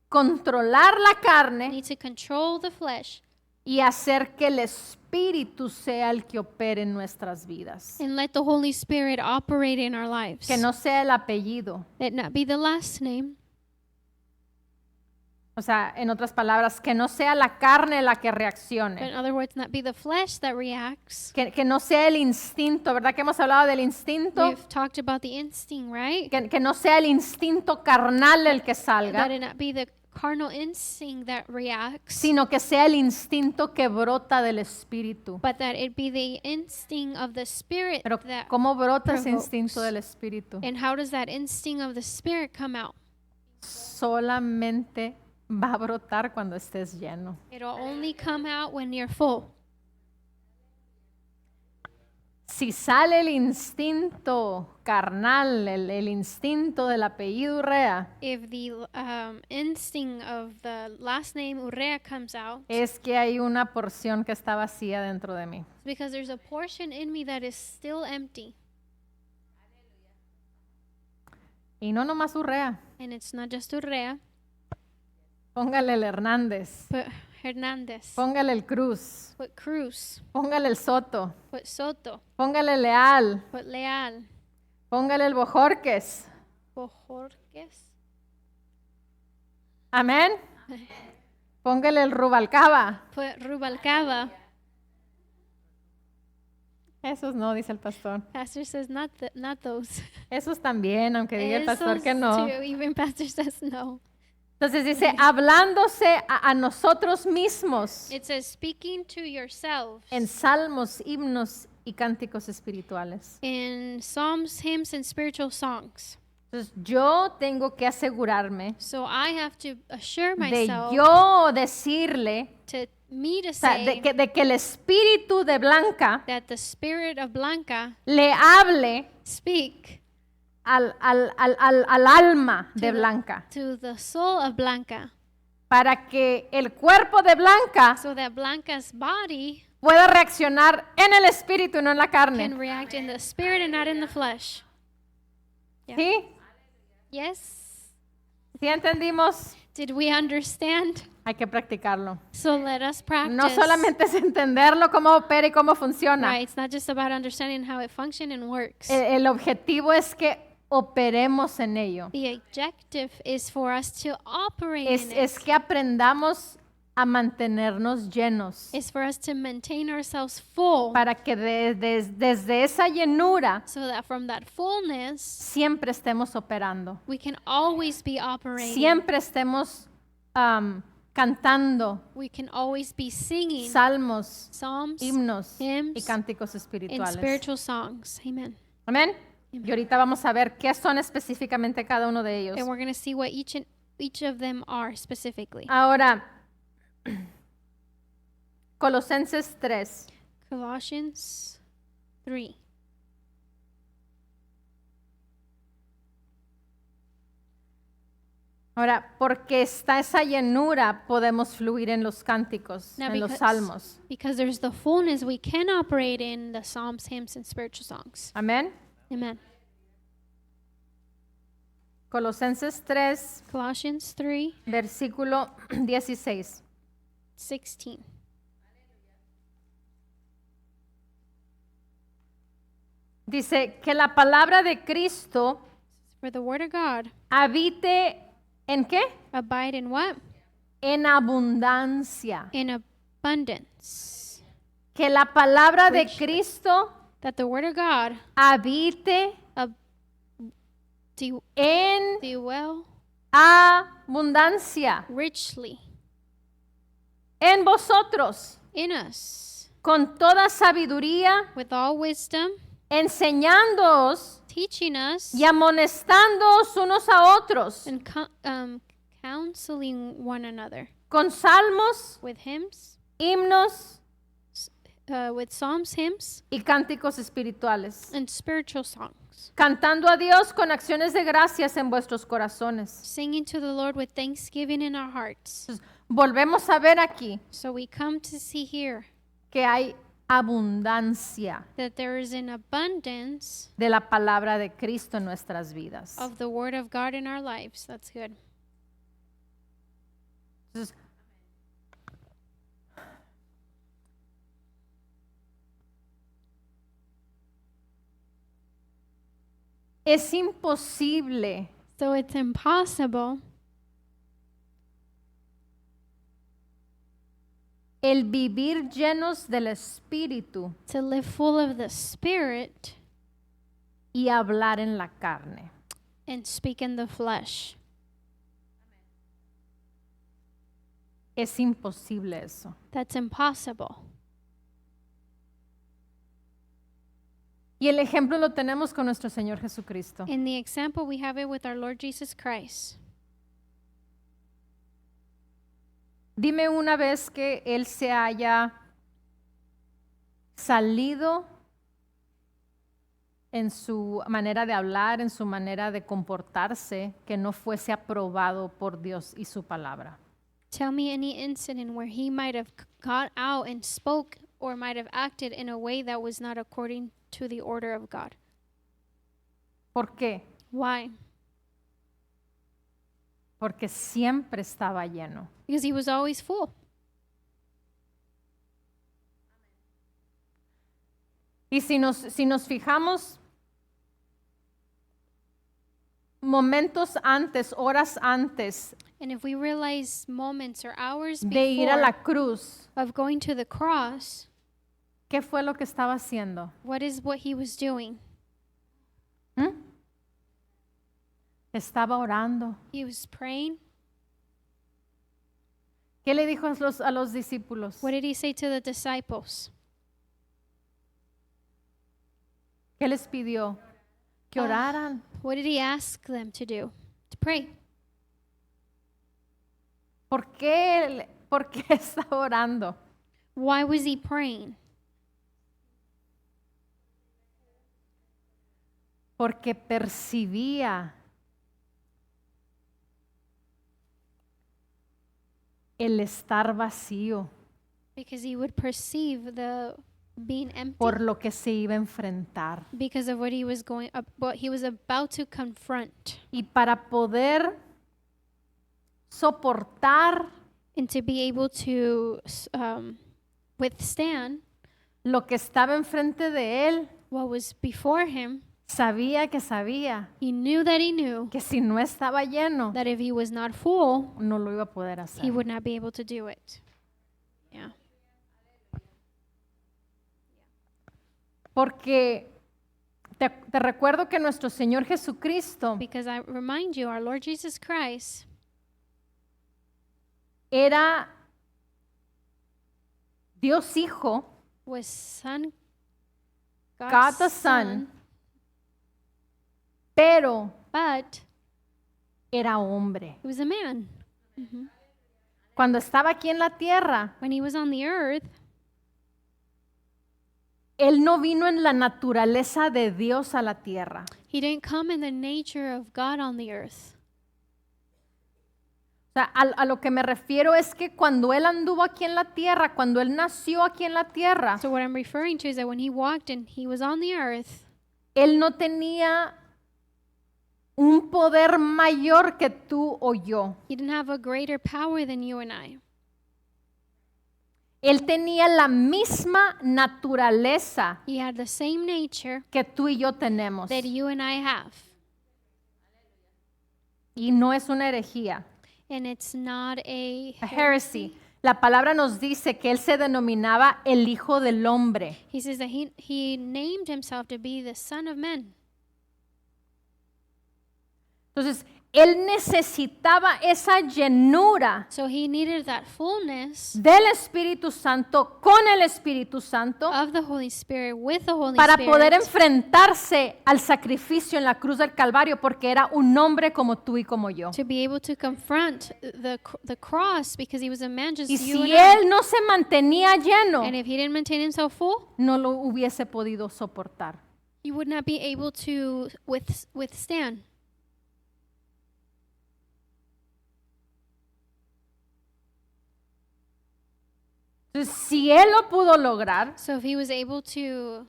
controlar la carne need to control the flesh y hacer que el Espíritu sea el que opere en nuestras vidas. and let the Holy Spirit operate in our lives. Que no sea el apellido, Let not be the last name, O sea, en otras palabras, que no sea la carne la que But reaccione. in other words, not be the flesh that reacts. Que no sea el instinto, ¿verdad que hemos hablado del instinto? We've talked about the instinct, right? Que no sea el instinto carnal el que salga, That it not be the carnal instinct that reacts, sino que sea el instinto que brota del espíritu. but that it be the instinct of the spirit Pero that. ¿cómo brota ese provokes. instinto del espíritu? And how does that instinct of the spirit come out? Solamente va a brotar cuando estés lleno. It'll only come out when you're full. Si sale el instinto carnal, el instinto del apellido Urrea, If the instinct of the last name Urrea comes out, es que hay una porción que está vacía dentro de mí. it's because there's a portion in me that is still empty. Y no nomás Urrea, And it's not just Urrea, póngale el Hernández, but Hernandez, póngale el Cruz, but Cruz, póngale el Soto, but Soto, póngale el Leal, but Leal, póngale el Bojorques. Bojorquez, Amén. Póngale el Rubalcaba. but Rubalcaba. Esos no, dice el pastor. Pastor says not those. Esos también, aunque diga el pastor que no. Too. Even pastor says no. Entonces dice, hablándose a nosotros mismos It says speaking to yourselves en salmos, himnos y cánticos espirituales. in psalms, hymns, and spiritual songs. Entonces yo tengo que asegurarme So I have to assure de myself yo decirle, to me to o sea, say de que el espíritu de Blanca that the spirit of Blanca le hable speak al alma de the- Blanca, to the soul of Blanca, para que el cuerpo de Blanca so that Blanca's body pueda reaccionar en el espíritu y no en la can carne. react in the spirit and not in the flesh. Yeah. ¿Sí? Yes? ¿Sí entendimos? Did we understand? Hay que practicarlo. So let us practice. No solamente es entenderlo, cómo opera y cómo funciona. Right, it's not just about understanding how it functions and works. El objetivo es que operemos en ello. The objective is for us to operate in it. Es que aprendamos a mantenernos llenos. It's for us to maintain ourselves full Para que desde esa llenura so that from that fullness siempre estemos operando. we can always be operating. Siempre estemos cantando We can always be singing salmos, psalms himnos y hymns, cánticos and espirituales. spiritual songs. Amen. Amén. Y ahorita vamos a ver qué son específicamente cada uno de ellos. And we're going to see what each of them are specifically. Ahora, Colosenses 3. Colossians 3. Ahora, porque está esa llenura, podemos fluir en los cánticos, Now, en los salmos. because there's the fullness, we can operate in the psalms, hymns, and spiritual songs. Amén. Amen. Colosenses 3, Colossians 3, versículo 16. 16. Dice que la palabra de Cristo For the word of God, habite ¿en qué? abide in what? En abundancia. In abundance. Que la palabra de Richly. Cristo That the word of God habite en dwell abundancia richly en vosotros, in us con toda sabiduría, with all wisdom, enseñándoos teaching us y amonestándoos unos a otros and counseling one another con salmos, with hymns, himnos with psalms, hymns, y cánticos espirituales, and spiritual songs, cantando a Dios con acciones de gracias en vuestros corazones. singing to the Lord with thanksgiving in our hearts. Entonces, volvemos a ver aquí So we come to see here que hay abundancia that there is an abundance de la palabra de Cristo en nuestras vidas. of the word of God in our lives. That's good. Entonces, es imposible So it's impossible el vivir llenos del Espíritu to live full of the Spirit y hablar en la carne. and speak in the flesh. Es imposible eso. That's impossible. Y el ejemplo lo tenemos con nuestro Señor Jesucristo. In the example, we have it with our Lord Jesus Christ. Dime una vez que Él se haya salido en su manera de hablar, en su manera de comportarse, que no fuese aprobado por Dios y su palabra. Tell me any incident where he might have got out and spoke or might have acted in a way that was not according to the order of God. ¿Por qué? Why? Porque siempre estaba lleno. Because he was always full. Y si nos fijamos momentos antes, horas antes And if we realize moments or hours de ir a la before cruz, of going to the cross, ¿qué fue lo que estaba haciendo? what is what he was doing? ¿Mm? Estaba orando. He was praying. ¿Qué le dijo a los discípulos? What did he say to the disciples? ¿Qué les pidió? Que oraran. What did he ask them to do? To pray. ¿Por qué estaba orando? Why was he praying? Porque percibía el estar vacío Because he would perceive the being empty por lo que se iba a enfrentar. because of what he was what he was about to confront, Y para poder soportar and to be able to withstand lo que estaba enfrente de él, what was before him. sabía He knew que si no estaba lleno, that if he was not full, no lo iba a poder hacer. he would not be able to do it. Yeah. Porque te recuerdo que nuestro Señor Jesucristo Because I remind you, our Lord Jesus Christ era Dios Hijo, was Son, God the Son, pero but era hombre. he was a man. Cuando estaba aquí en la tierra, When he was on the earth, Él no vino en la naturaleza de Dios a la tierra. he didn't come in the nature of God on the earth. O sea, a lo que me refiero es que cuando Él anduvo aquí en la tierra, cuando Él nació aquí en la tierra, So what I'm referring to is that when he walked and he was on the earth, Él no tenía un poder mayor que tú o yo. he didn't have a greater power than you and I. Él tenía la misma naturaleza He had the same nature que tú y yo tenemos. that you and I have. Y no es una herejía, And it's not a a heresy. La palabra nos dice que Él se denominaba el Hijo del Hombre. He says that he named himself to be the Son of Man. Entonces, Él necesitaba esa llenura So he needed that fullness del Espíritu Santo con el Espíritu Santo of the Holy Spirit with the Holy para Spirit poder enfrentarse al sacrificio en la cruz del Calvario, porque era un hombre como tú y como yo. to be able to confront the cross because he was a man just Y you si and Él no se mantenía lleno, I. And if he didn't maintain himself full, no lo hubiese podido soportar. he would not be able to withstand. Entonces, si Él lo pudo lograr, So if he was able to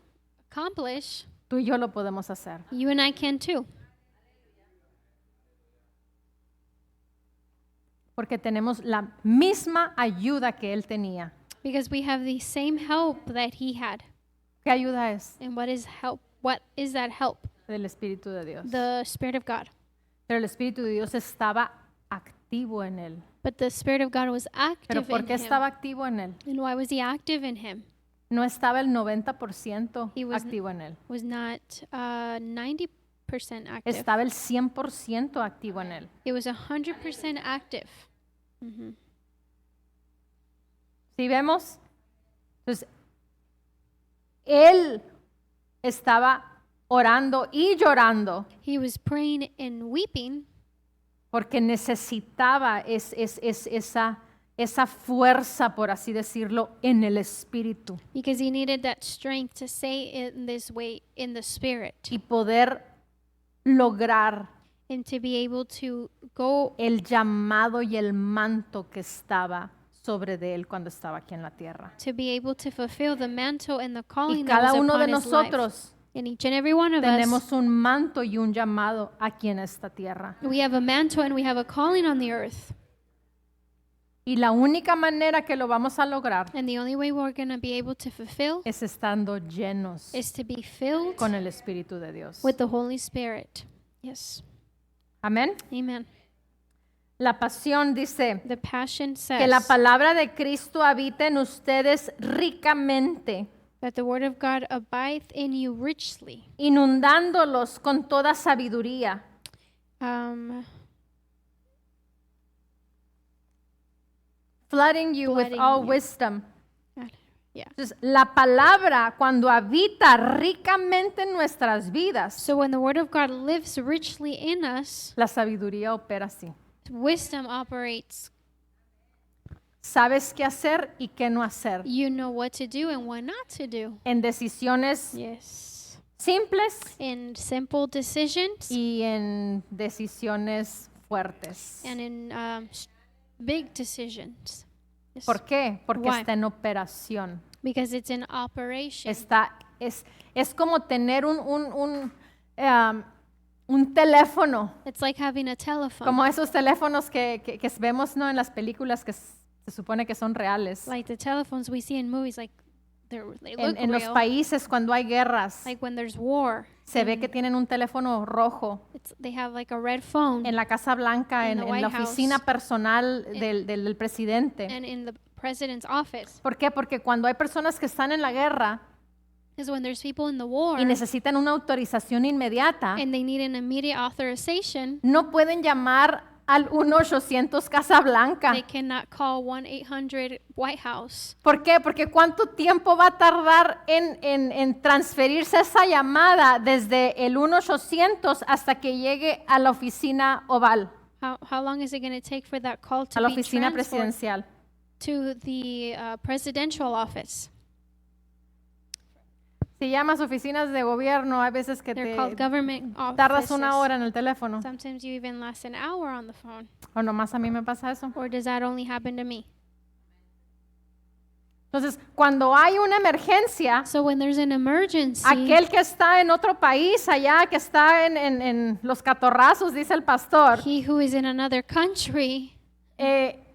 accomplish, tú y yo lo podemos hacer. you and I can too. Porque tenemos la misma ayuda que Él tenía. Because we have the same help that he had. ¿Qué ayuda es? And what is help? What is that help? Del Espíritu de Dios. The Spirit of God. Pero el Espíritu de Dios estaba activo activo en él. But the Spirit of God was ¿Pero active por in qué him. estaba activo en él? And why was he active in him? No estaba el 90% He was- activo en él. Was not 90% active. Estaba el 100% activo en él. It was 100% active. Mhm. ¿Sí vemos? Entonces, él estaba orando y llorando He was praying and weeping porque necesitaba esa fuerza, por así decirlo, en el espíritu because he needed that strength to say in this way in the Spirit y poder lograr and to be able to go el llamado y el manto que estaba sobre de él cuando estaba aquí en la tierra. to be able to fulfill the mantle and the Y calling that cada was uno upon de his life. nosotros And each and every one of us, tenemos un manto y un llamado aquí en esta tierra. we have a mantle and we have a calling on the earth. Y la única manera que lo vamos a lograr And the only way we're going to be able to fulfill es estando llenos is to be filled con el Espíritu de Dios. with the Holy Spirit. Yes. Amén. Amen. La pasión dice The Passion que la says palabra de Cristo habita en ustedes ricamente, that the Word of God abideth in you richly. inundándolos con toda sabiduría, flooding you with Flooding all you. wisdom. Yeah. Entonces, la palabra cuando habita ricamente en nuestras vidas, So when the Word of God lives richly in us, la sabiduría opera así. wisdom operates. Sabes qué hacer y qué no hacer. You know what to do and what not to do. En decisiones Yes. simples In simple decisions y en decisiones fuertes. and in big decisions. Yes. ¿Por qué? Porque Why? está en operación. Because it's in operation. Es como tener un teléfono, It's like having a telephone. como esos teléfonos que vemos, ¿no?, en las películas que se supone que son reales. Like the telephones we see in movies, like they look En los real. países cuando hay guerras, Like when there's war, se ve que tienen un teléfono rojo. they have like a red phone. En la Casa Blanca, In en the la White House. oficina personal del presidente. And in the president's office. ¿Por qué? Porque cuando hay personas que están en la guerra Because when there's people in the war y necesitan una autorización inmediata, and they need an immediate authorization, no pueden llamar al 1-800 Casa Blanca. they cannot call 1-800 White House. ¿Por qué? Porque ¿cuánto tiempo va a tardar en transferirse esa llamada desde el 1-800 hasta que llegue a la oficina oval, How long is it going to take for that call to a la be oficina transferred presidencial? to the presidential office? Si llamas oficinas de gobierno, hay veces que They're te called government tardas una offices. hora en el teléfono. Sometimes you even last an hour on the phone. O nomás a mí me pasa eso. Or does that only happen to me? Entonces, cuando hay una emergencia, So when there's an emergency, aquel que está en otro país allá, que está en los catorrazos, dice el pastor, he who is in another country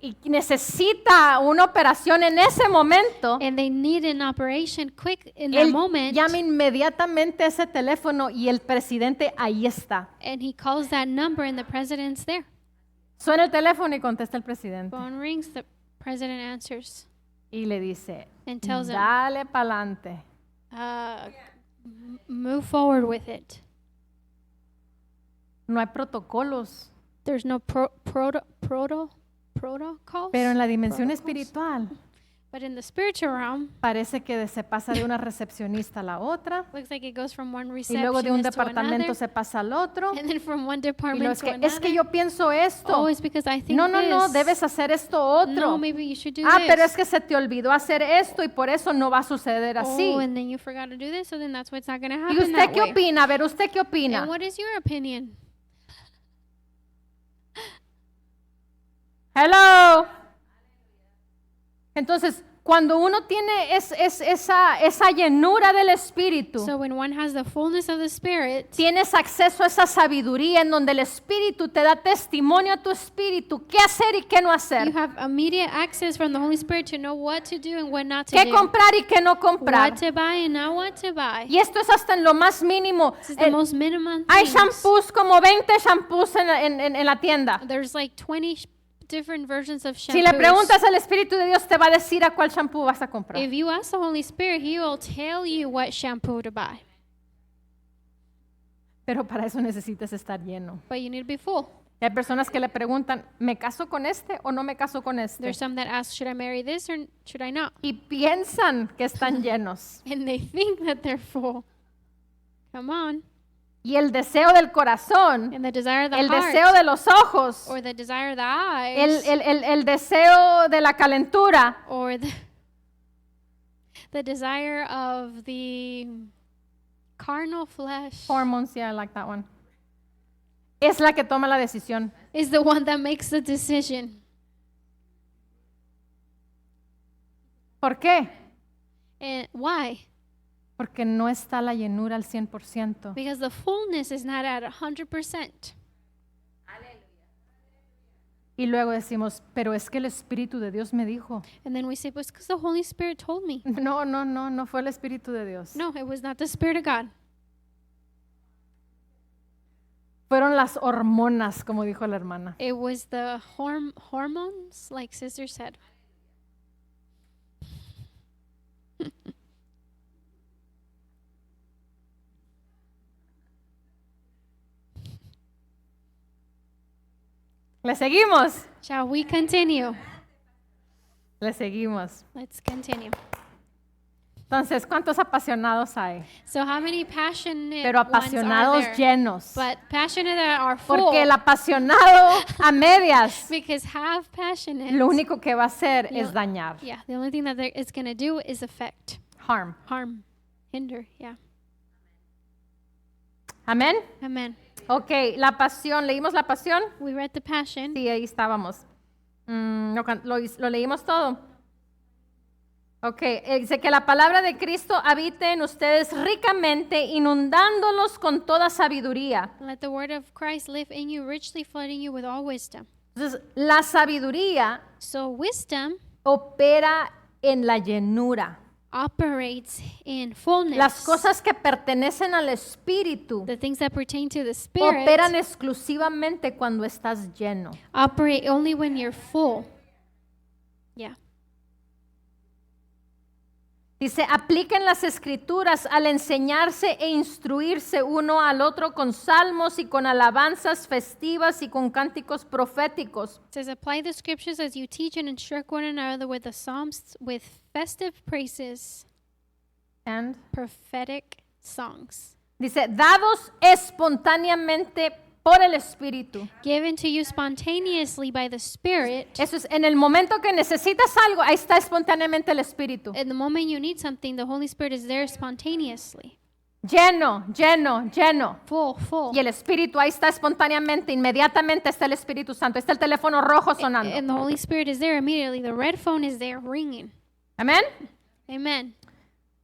y necesita una operación en ese momento, and they need an operation quick in that él moment, llama inmediatamente a ese teléfono y el presidente ahí está. and he calls that number and the president's there. Suena el teléfono y contesta el presidente Phone rings, the president answers y le dice, and tells him, dale pa'lante. move forward with it. No hay protocolos, There's no protocols. pero en la dimensión Protocols. espiritual But in the spiritual realm, parece que se pasa de una recepcionista a la otra looks like it goes from one y luego de un receptionist to departamento another, se pasa al otro. and then from one Y luego department to es que another. yo pienso esto. Oh, it's because I think No, this. debes hacer esto otro. No, maybe you should do Ah, this. pero es que se te olvidó hacer esto y por eso no va a suceder así. Oh, and then you forgot to do this, so then that's why it's not going to ¿Y happen usted that qué way. opina? A ver, ¿usted qué opina? And what is your opinion? Hello. Entonces, cuando uno tiene esa llenura del Espíritu, So when one has the fullness of the Spirit, tienes acceso a esa sabiduría en donde el Espíritu te da testimonio a tu espíritu, qué hacer y qué no you hacer, have immediate access from the Holy Spirit to know what to do and what not to qué do. comprar y qué no comprar. What to buy and not what to buy. Y esto es hasta en lo más mínimo. This is the most minimum Hay things. shampoos, como 20 shampoos en la tienda. There's like 20 different versions of Si le shampoos. preguntas al Espíritu de Dios, te va a decir a cuál shampoo vas a comprar. If you ask the Holy Spirit, He will tell you what shampoo to buy. Pero para eso necesitas estar lleno. But you need to be full. Hay personas que le preguntan, ¿me caso con este o no me caso con este? There's some that ask, should I marry this or should I not? Y piensan que están llenos. And they think that they're full. Come on. Y el deseo del corazón, And the desire of the el heart deseo de los ojos, or the desire of the eyes el deseo de la calentura, or the desire of the carnal flesh hormones, yeah, I like that one, es la que toma la decisión. is the one that makes the decision. ¿Por qué? And why? Porque no está la llenura al 100%. Because the fullness is not at 100%. Y luego decimos, pero es que el Espíritu de Dios me dijo. And then we say, but it's because the Holy Spirit told me. No fue el Espíritu de Dios. No, it was not the Spirit of God. Fueron las hormonas, como dijo la hermana. It was the hormones, like Sister said. Le seguimos. Shall we continue? Le seguimos. Let's continue. Entonces, ¿cuántos apasionados hay? So how many passionate Pero ones apasionados are there? llenos. But passionate that are full. Porque el apasionado a medias, Because half passionate. lo único que va a hacer No. es dañar. Yeah, the only thing that it's going to do is affect, Harm. harm, hinder. Yeah. Amén. Amen. Ok, la pasión. ¿Leímos la pasión? We read the passion. Sí, ahí estábamos. Lo leímos todo. Ok, dice que la palabra de Cristo habite en ustedes ricamente, inundándolos con toda sabiduría. Let the word of Christ live in you, richly flooding you with all wisdom. Entonces, la sabiduría So wisdom opera en la llenura. operates in fullness. Las cosas que pertenecen al Espíritu The things that pertain to the Spirit operan exclusivamente cuando estás lleno. operate only when you're full. Yeah. Dice, apliquen las escrituras al enseñarse e instruirse uno al otro con salmos y con alabanzas festivas y con cánticos proféticos. It says, apply the scriptures as you teach and instruct one another with the psalms, with festive praises, And, prophetic songs, dice, dados espontáneamente por el Espíritu. given to you spontaneously by the Spirit. Eso es, en el momento que necesitas algo, ahí está espontáneamente el Espíritu. At the moment you need something, the Holy Spirit is there spontaneously. Lleno, lleno, lleno. Full, full. Y el Espíritu ahí está espontáneamente, inmediatamente está el Espíritu Santo. Está el teléfono rojo sonando. And the Holy Spirit is there immediately. The red phone is there ringing. Amén. Amen.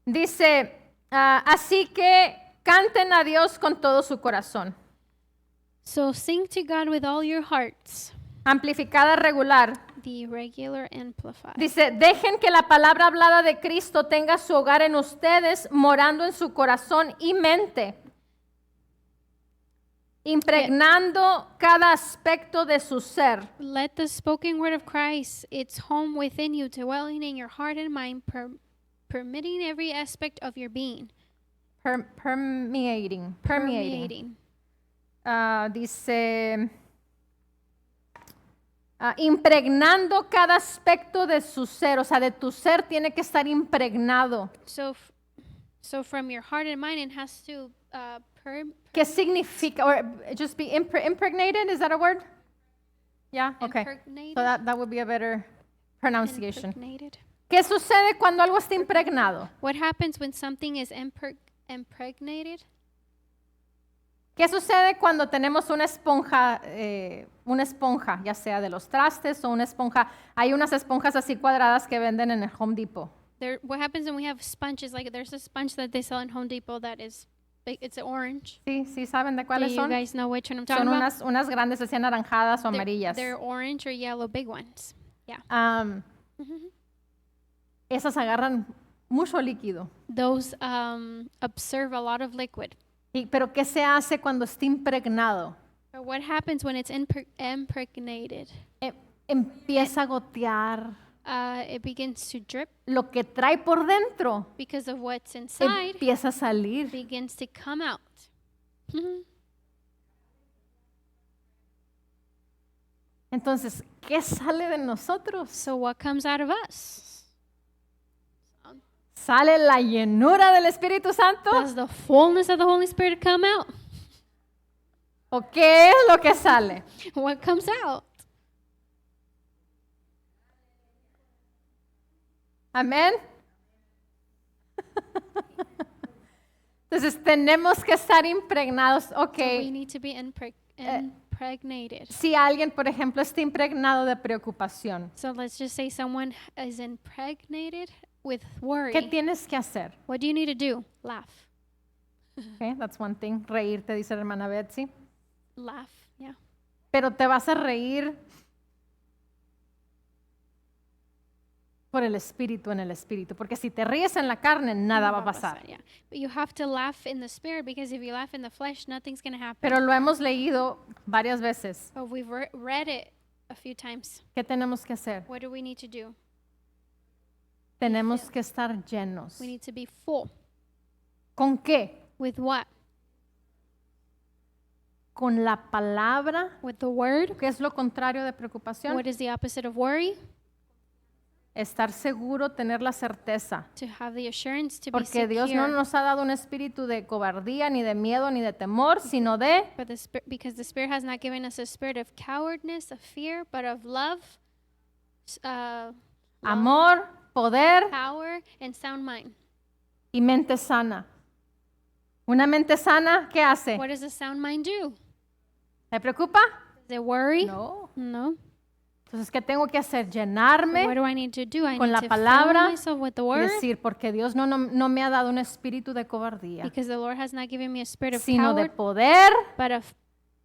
Dice, así que canten a Dios con todo su corazón. So sing to God with all your hearts. Amplificada regular. The regular amplified. Dice, dejen que la palabra hablada de Cristo tenga su hogar en ustedes, morando en su corazón y mente, impregnando cada aspecto de su ser. Let the spoken word of Christ, its home within you, dwelling in your heart and mind, permitting every aspect of your being. Permeating. Dice, impregnando cada aspecto de su ser, o sea, de tu ser tiene que estar impregnado. So from your heart and mind, it has to ¿Qué significa? Or just be impregnated, is that a word? Yeah, okay. impregnated. So that would be a better pronunciation. Impregnated. ¿Qué sucede cuando algo está impregnado? What happens when something is impregnated? ¿Qué sucede cuando tenemos una esponja, ya sea de los trastes o una esponja? Hay unas esponjas así cuadradas que venden en el Home Depot. What happens when we have sponges? Like there's a sponge that they sell in Home Depot that is big, it's orange. Sí, ¿saben de Do cuáles you son? guys know which one I'm talking Son about? unas grandes así anaranjadas o They're- amarillas. They're orange or yellow, big ones. Yeah. Esas agarran mucho líquido. Those absorb a lot of liquid. Pero ¿qué se hace cuando está impregnado? But what happens when it's impregnated? empieza a gotear. It begins to drip Lo que trae por dentro because of what's inside empieza a salir. begins to come out. Entonces, ¿qué sale de nosotros? So what comes out of us? ¿Sale la llenura del Espíritu Santo? Does the fullness of the Holy Spirit come out? ¿O qué es lo que sale? What comes out? Amén. Entonces tenemos que estar impregnados. Ok, So we need to be impregnated. si alguien, por ejemplo, está impregnado de preocupación, So let's just say someone is impregnated with worry. ¿qué tienes que hacer? What do you need to do? Laugh. Okay, that's one thing. Reírte, dice la hermana Betsy. Laugh. Yeah. Pero te vas a reír por el espíritu en el espíritu. Porque si te ríes en la carne, nada va a pasar. Yeah. But you have to laugh in the spirit, because if you laugh in the flesh, nothing's going to happen. Pero lo hemos leído varias veces. But we've read it a few times. ¿Qué tenemos que hacer? What do we need to do? Tenemos que estar llenos. We need to be full. ¿Con qué? With what? Con la palabra, With the word. que es lo contrario de preocupación. What is the opposite of worry? Estar seguro, tener la certeza. To have the assurance to be Porque Dios no secure. nos ha dado un espíritu de cobardía, ni de miedo, ni de temor, sino de But because the Spirit has not given us a spirit of cowardness, of fear, but of love, amor, poder power, and sound mind. y mente sana. Una mente sana, ¿qué hace? What does a sound mind do? ¿Me preocupa? Does it worry? No. No. Entonces, ¿qué tengo que hacer? What Llenarme do I need to do? I con need la to palabra fill myself with the y word, decir, porque Dios no me ha dado un espíritu de cobardía, because the Lord has not given me a spirit of sino de coward, poder, but of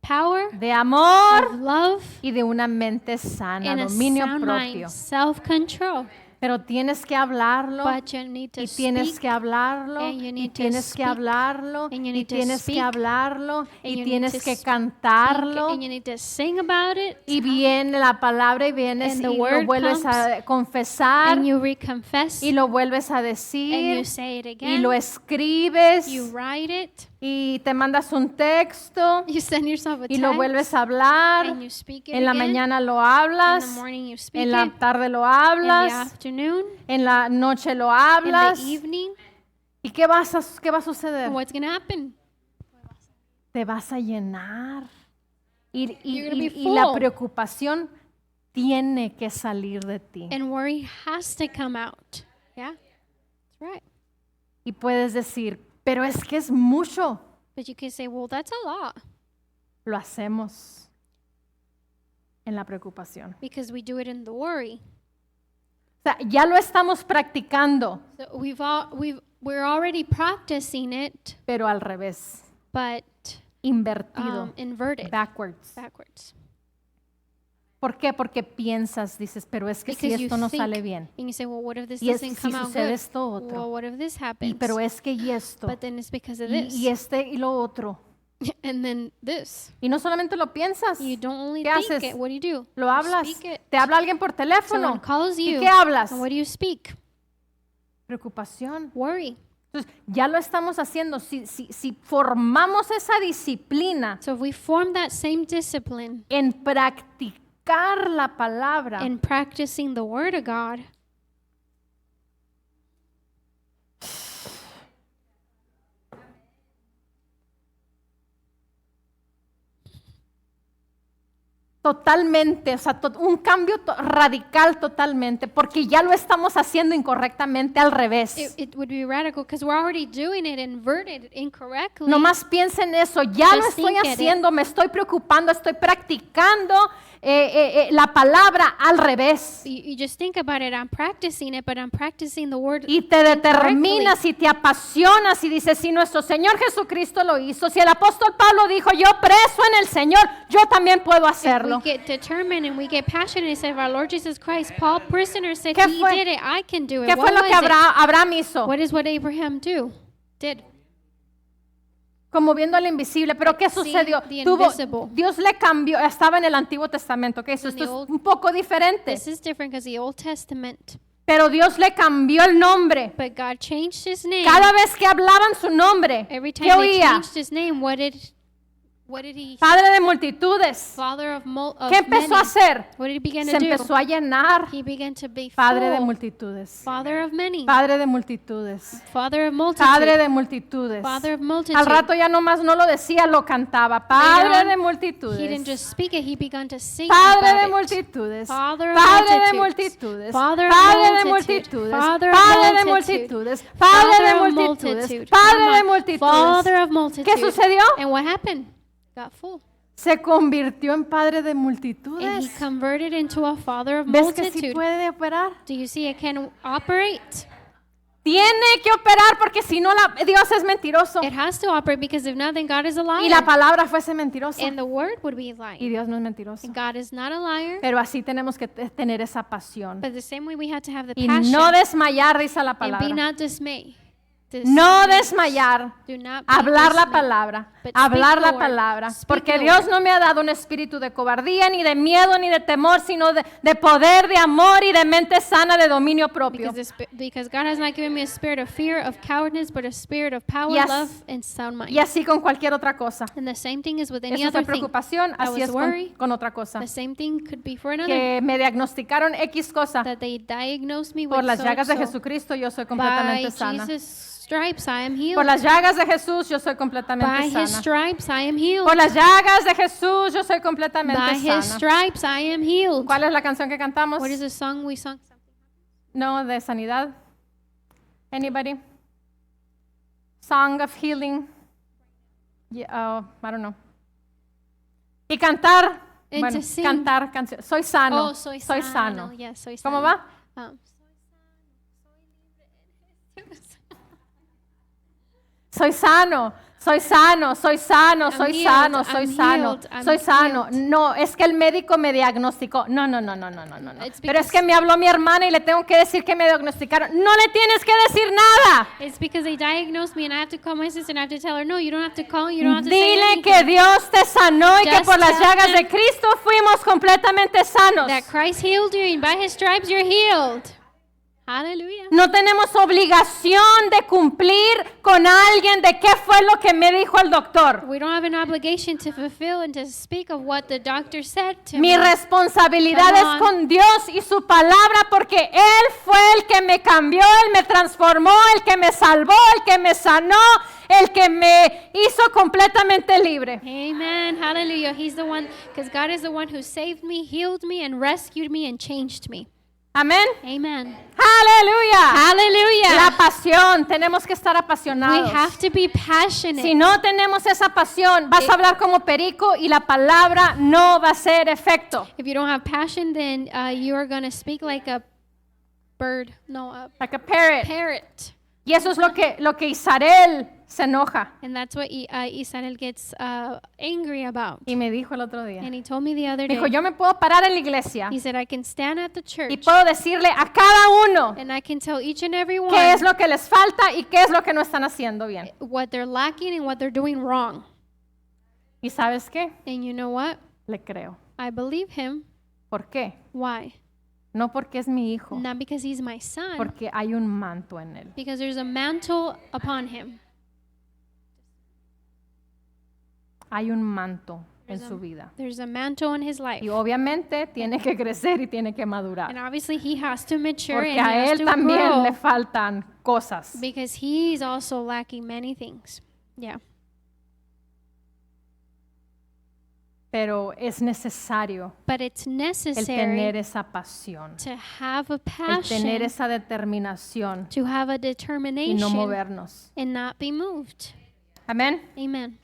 power, de amor of love, y de una mente sana, and a dominio sound propio. mind, self-control. Pero tienes que hablarlo But you need to y tienes speak, que hablarlo and you y need to tienes que speak, hablarlo and you y need to tienes que speak, hablarlo and y you tienes need to que speak, cantarlo and you need to sing about it, y viene la palabra y vienes And the y lo word vuelves a confesar and you reconfess, y lo vuelves a and decir you say it y again, lo escribes you write it, y te mandas un texto you send yourself a y lo text, vuelves a hablar. and you speak it En la again, mañana lo in hablas, the morning you speak en la it, tarde lo in the hablas, afternoon, en la noche lo in hablas. the evening. ¿Y qué va a suceder? And what's going to happen? Te vas a llenar. Y You're gonna be la full. preocupación tiene que salir de ti. And worry has to come out. Yeah, that's right. Y puedes decir, pero es que es mucho. But you can say, well, that's a lot, Lo hacemos en la preocupación. because we do it in the worry. O sea, ya lo estamos practicando, So we're already practicing it, pero al revés, but invertido, inverted, backwards. backwards. ¿Por qué? Porque piensas, dices, pero es que si Because you esto no think, sale bien. and you say, well, what if this Y es doesn't si come out sucede good? esto otro. Well, what if this Y, happens? pero es que y esto. But then it's because of Y, this. y este y lo otro. And then this. Y no solamente lo piensas. You don't only ¿Qué think haces? it. What do you do? Lo You hablas. speak it. Te habla alguien por Someone teléfono. calls ¿Y you. qué hablas? And what do you speak? Preocupación. Worry. Entonces, ya lo estamos haciendo. Si formamos esa disciplina So if we form that same discipline en practicar la palabra, in practicing the Word of God, totalmente, o sea, un cambio radical totalmente, porque ya lo estamos haciendo incorrectamente al revés. it would be radical, because we're already doing it inverted incorrectly. Nomás piensa en eso, ya lo Just estoy think it. haciendo, me estoy preocupando, estoy practicando la palabra al revés. You just think about it. I'm practicing it, but I'm practicing the Word. Y te determinas y te apasionas y dices, si nuestro Señor Jesucristo lo hizo, si el apóstol Pablo dijo, yo preso en el Señor, yo también puedo We hacerlo. get determined and we get passionate and say, if our Lord Jesus Christ, Paul, prisoner, said ¿Qué he fue? did it, I can do it. ¿Qué What fue lo was que it? Abraham hizo? What is what Abraham did? como viendo al invisible. Pero ¿qué seeing sucedió? the invisible. Dios le cambió, estaba en el Antiguo Testamento, que esto In the es Old- un poco diferente. This is different because the Old Testament, Pero Dios le cambió el nombre. but God changed his name. Cada vez que hablaban su nombre, Every ¿qué time they oía? changed his name, what did he? Padre de multitudes. Father of ¿Qué empezó many. a hacer? What did he begin Se to do? empezó a llenar. He began to be Padre de full. multitudes. Father of many. Padre de multitudes. Father of multitude. Padre de multitudes. Father of multitude. Al rato ya nomás no lo decía, lo cantaba. Later Padre on, de he didn't multitudes. just speak it, he began to sing Padre about de it. multitudes. Father of Padre de multitudes. multitudes. Father of Padre de multitude. multitudes. Father of Padre de multitude. multitudes. Padre de Father of multitudes. multitude. Padre Come de on. multitudes. Father of multitude. ¿Qué sucedió? And what happened? Got full. Se convirtió en padre de And he multitudes. converted into a father of ¿Ves que sí multitude. puede operar? Do you see it can operate? Tiene que operar porque si no Dios es mentiroso. It has to operate because if not, then God is a liar. Y la palabra fuese mentirosa. And the word would be Y lying. Dios no es mentiroso. And God is not a liar. Pero así tenemos que tener esa pasión. But the same way we have to have the Y passion no desmayar, dice la and be palabra. not dismayed. No desmayar. Do not be Hablar la dismayed. palabra. But Hablar speak la the word. palabra. Speak Porque the Dios word. no me ha dado un espíritu de cobardía, ni de miedo, ni de temor, sino de poder, de amor y de mente sana, de dominio propio. Because God has not given me a spirit of fear, of cowardness, but a spirit of power, Yes. love, and sound mind. Y así con cualquier otra cosa. And the same thing is with any Eso other fue thing. preocupación, That así was es worry. con otra cosa. The same thing could be for another. Que me diagnosticaron X cosa. That they diagnosed me Por with las so llagas de and so. Jesucristo yo soy By completamente sana. Jesus' stripes I am healed. Por las llagas de Jesús yo soy By completamente his sana. stripes I am healed. Por las llagas de Jesús yo soy completamente By his sana. stripes I am healed. ¿Cuál es la canción que cantamos? What is the song we sung? No, de sanidad. Anybody? Song of healing. Yeah, I don't know. Y cantar. And Bueno, to sing. cantar canción. Soy sano. Oh, soy sano. Yes, soy sano. ¿Cómo va? Soy sano. Soy sano, soy sano, I'm soy healed, sano, soy I'm sano, healed, I'm soy sano. healed. No, es que el médico me diagnosticó. No. It's Pero es because- que me habló mi hermana y le tengo que decir que me diagnosticaron. No le tienes que decir nada. It's because they diagnosed me and I have to call my sister and I have to tell her, no, you don't have to call, you don't have to say Dile anything. que Dios te sanó y que Just por las tell llagas them de Cristo fuimos completamente sanos. That Christ healed you and by his stripes you're healed. Hallelujah. No tenemos obligación de cumplir con alguien de qué fue lo que me dijo el doctor. We don't have an obligation to fulfill and to speak of what the doctor said to Mi me. responsabilidad Come es on. con Dios y su palabra porque Él fue el que me cambió, Él me transformó, el que me salvó, el que me sanó, el que me hizo completamente libre. Amen. Hallelujah. He's the one, because God is the one who saved me, healed me, and rescued me and changed me. Amén. Amen. Aleluya. Hallelujah. La pasión, tenemos que estar We apasionados. have to be passionate. Si no tenemos esa pasión, vas a hablar como perico y la palabra no va a hacer efecto. If you don't have passion, then you are going to speak like a bird. No, a Like a parrot. parrot. Y eso es lo que Isarel se enoja. And that's what Israel gets angry about. Y me dijo el otro día. And he told me the other Me dijo, day, yo me puedo parar en la iglesia he said, I can stand at the y church puedo decirle a cada uno and I can tell each and every one qué es lo que les falta y qué es lo que no están haciendo bien. what they're lacking and what they're doing wrong. ¿Y sabes qué? And you know what? Le creo. I believe him. ¿Por qué? Why? No porque es mi hijo, Not because he's my son, porque hay un manto en él. because there's a mantle upon him. Hay un manto en There's a- su vida. There's a mantle in his life. Y obviamente tiene que crecer y tiene que And madurar. obviously he has to mature Porque and he a has él to también grow le faltan cosas. because he's also lacking many things. Yeah. Pero es necesario But it's el necessary tener esa pasión, to have a el tener passion, esa determinación to have a y no determination movernos. and not be moved. Amén. Amen.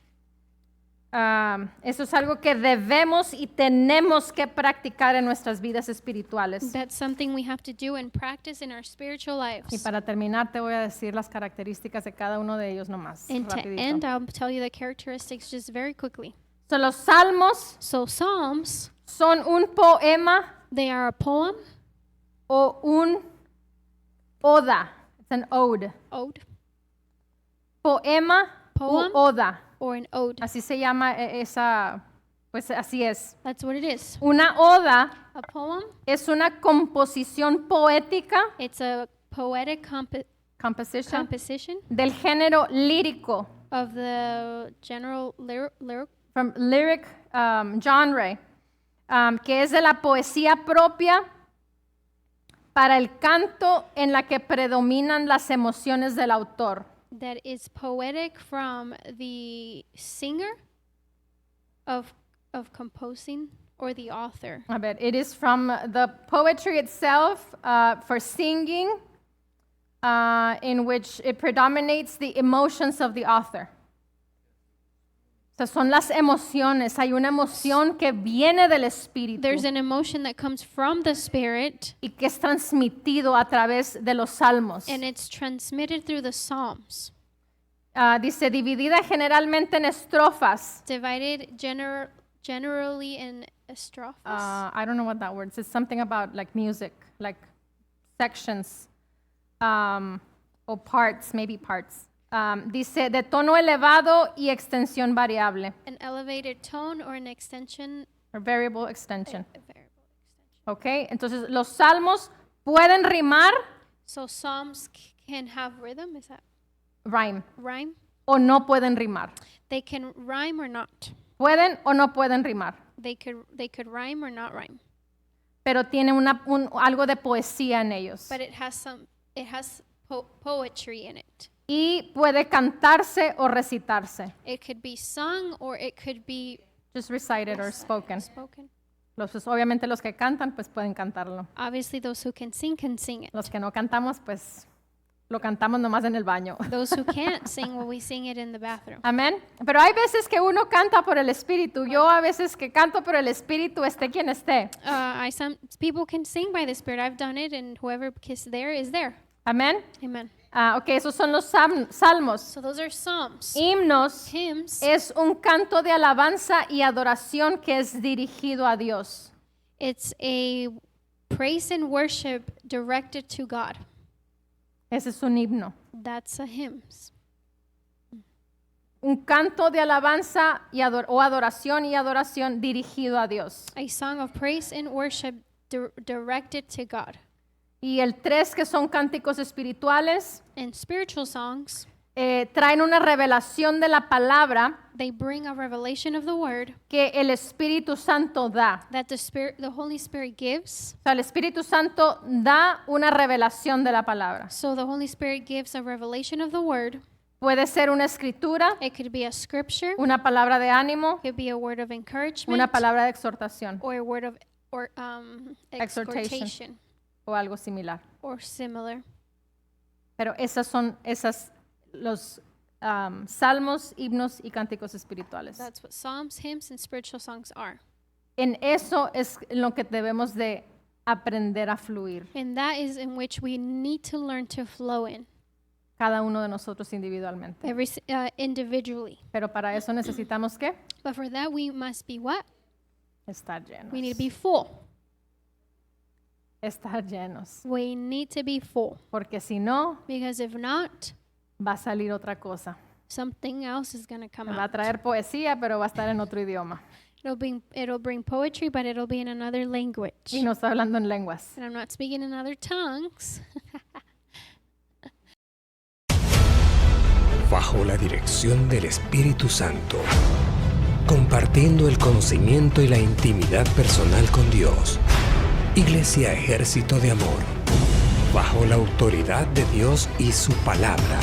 Eso es algo que debemos y tenemos que practicar en nuestras vidas espirituales. That's something we have to do and practice in our spiritual Y lives. para terminar te voy a decir las características de cada uno de ellos nomás. And to Rapidito. end, I'll tell you the characteristics just very quickly. So, los salmos So Psalms, son un poema they are a poem, o un oda. It's an ode. ode, Poema poem oda. or an ode. Así se llama esa, pues así es. That's what it is. Una oda A poem, es una composición poética, it's a poetic composition del género lírico, of the general lyric from lyric genre, que es de la poesía propia para el canto en la que predominan las emociones del autor. that is poetic from the singer of composing or the author. A ver, it is from the poetry itself for singing, in which it predominates the emotions of the author. O sea, son las emociones. Hay una emoción que viene del espíritu There's an emotion that comes from the spirit y que es transmitido a través de los salmos. and it's transmitted through the psalms, Dice, dividida generalmente en estrofas. divided generally in strophes. I don't know what that word is. It's something about like music, like sections, or parts, maybe parts. Dice, de tono elevado y extensión variable, An elevated tone or an extension. or variable extension. A variable extension. ¿Ok? Entonces, los salmos pueden rimar, So psalms can have rhythm, is that rhyme, rhyme? o no pueden rimar. They can rhyme or not. Pueden o no pueden rimar, They could rhyme or not rhyme. pero tienen algo de poesía en ellos. But it has poetry in it. Y puede cantarse o recitarse. It could be sung or it could be Just recited or spoken. spoken. Pues, obviamente los que cantan, pues pueden cantarlo. Obviously, those who can sing it. Los que no cantamos, pues lo cantamos nomás en el baño. Those who can't sing, well, we sing it in the bathroom. Amén. Pero hay veces que uno canta por el Espíritu. Yo a veces que canto por el Espíritu, esté quien esté. Some people can sing by the Spirit. I've done it, and whoever is there. Amén. Amen. Ok, esos son los salmos. So those are psalms. Himnos Hymns. es un canto de alabanza y adoración que es dirigido a Dios. It's a praise and worship directed to God. Ese es un himno. That's a hymn. Un canto de alabanza o adoración y adoración dirigido a Dios. A song of praise and worship directed to God. Y el 3, que son cánticos espirituales, And spiritual songs, traen una revelación de la palabra they bring a revelation of the word que el Espíritu Santo da. that the Holy Spirit gives. O sea, el Espíritu Santo da una revelación de la palabra. So the Holy Spirit gives a revelation of the word. Puede ser una escritura, It could be a scripture, una palabra de ánimo, it could be a word of encouragement, una palabra de exhortación or a word of Exhortation. exhortation o algo similar. or similar. Pero esas son los salmos, himnos y cánticos espirituales. That's what psalms, hymns, and spiritual songs are. En eso es lo que debemos de aprender a fluir, And that is in which we need to learn to flow in, cada uno de nosotros individualmente. individually. Pero para eso necesitamos ¿qué? But for that, we must be what? Estar llenos. We need to be full. Estar llenos. We need to be full. Porque si no, Because if not, va a salir otra cosa. something else is going to come Va a out. traer poesía, pero va a estar en otro idioma. It'll bring poetry, but it'll be in another language. Y no está hablando en lenguas. And I'm not speaking in other tongues. Bajo la dirección del Espíritu Santo, compartiendo el conocimiento y la intimidad personal con Dios. Iglesia Ejército de Amor, bajo la autoridad de Dios y su palabra.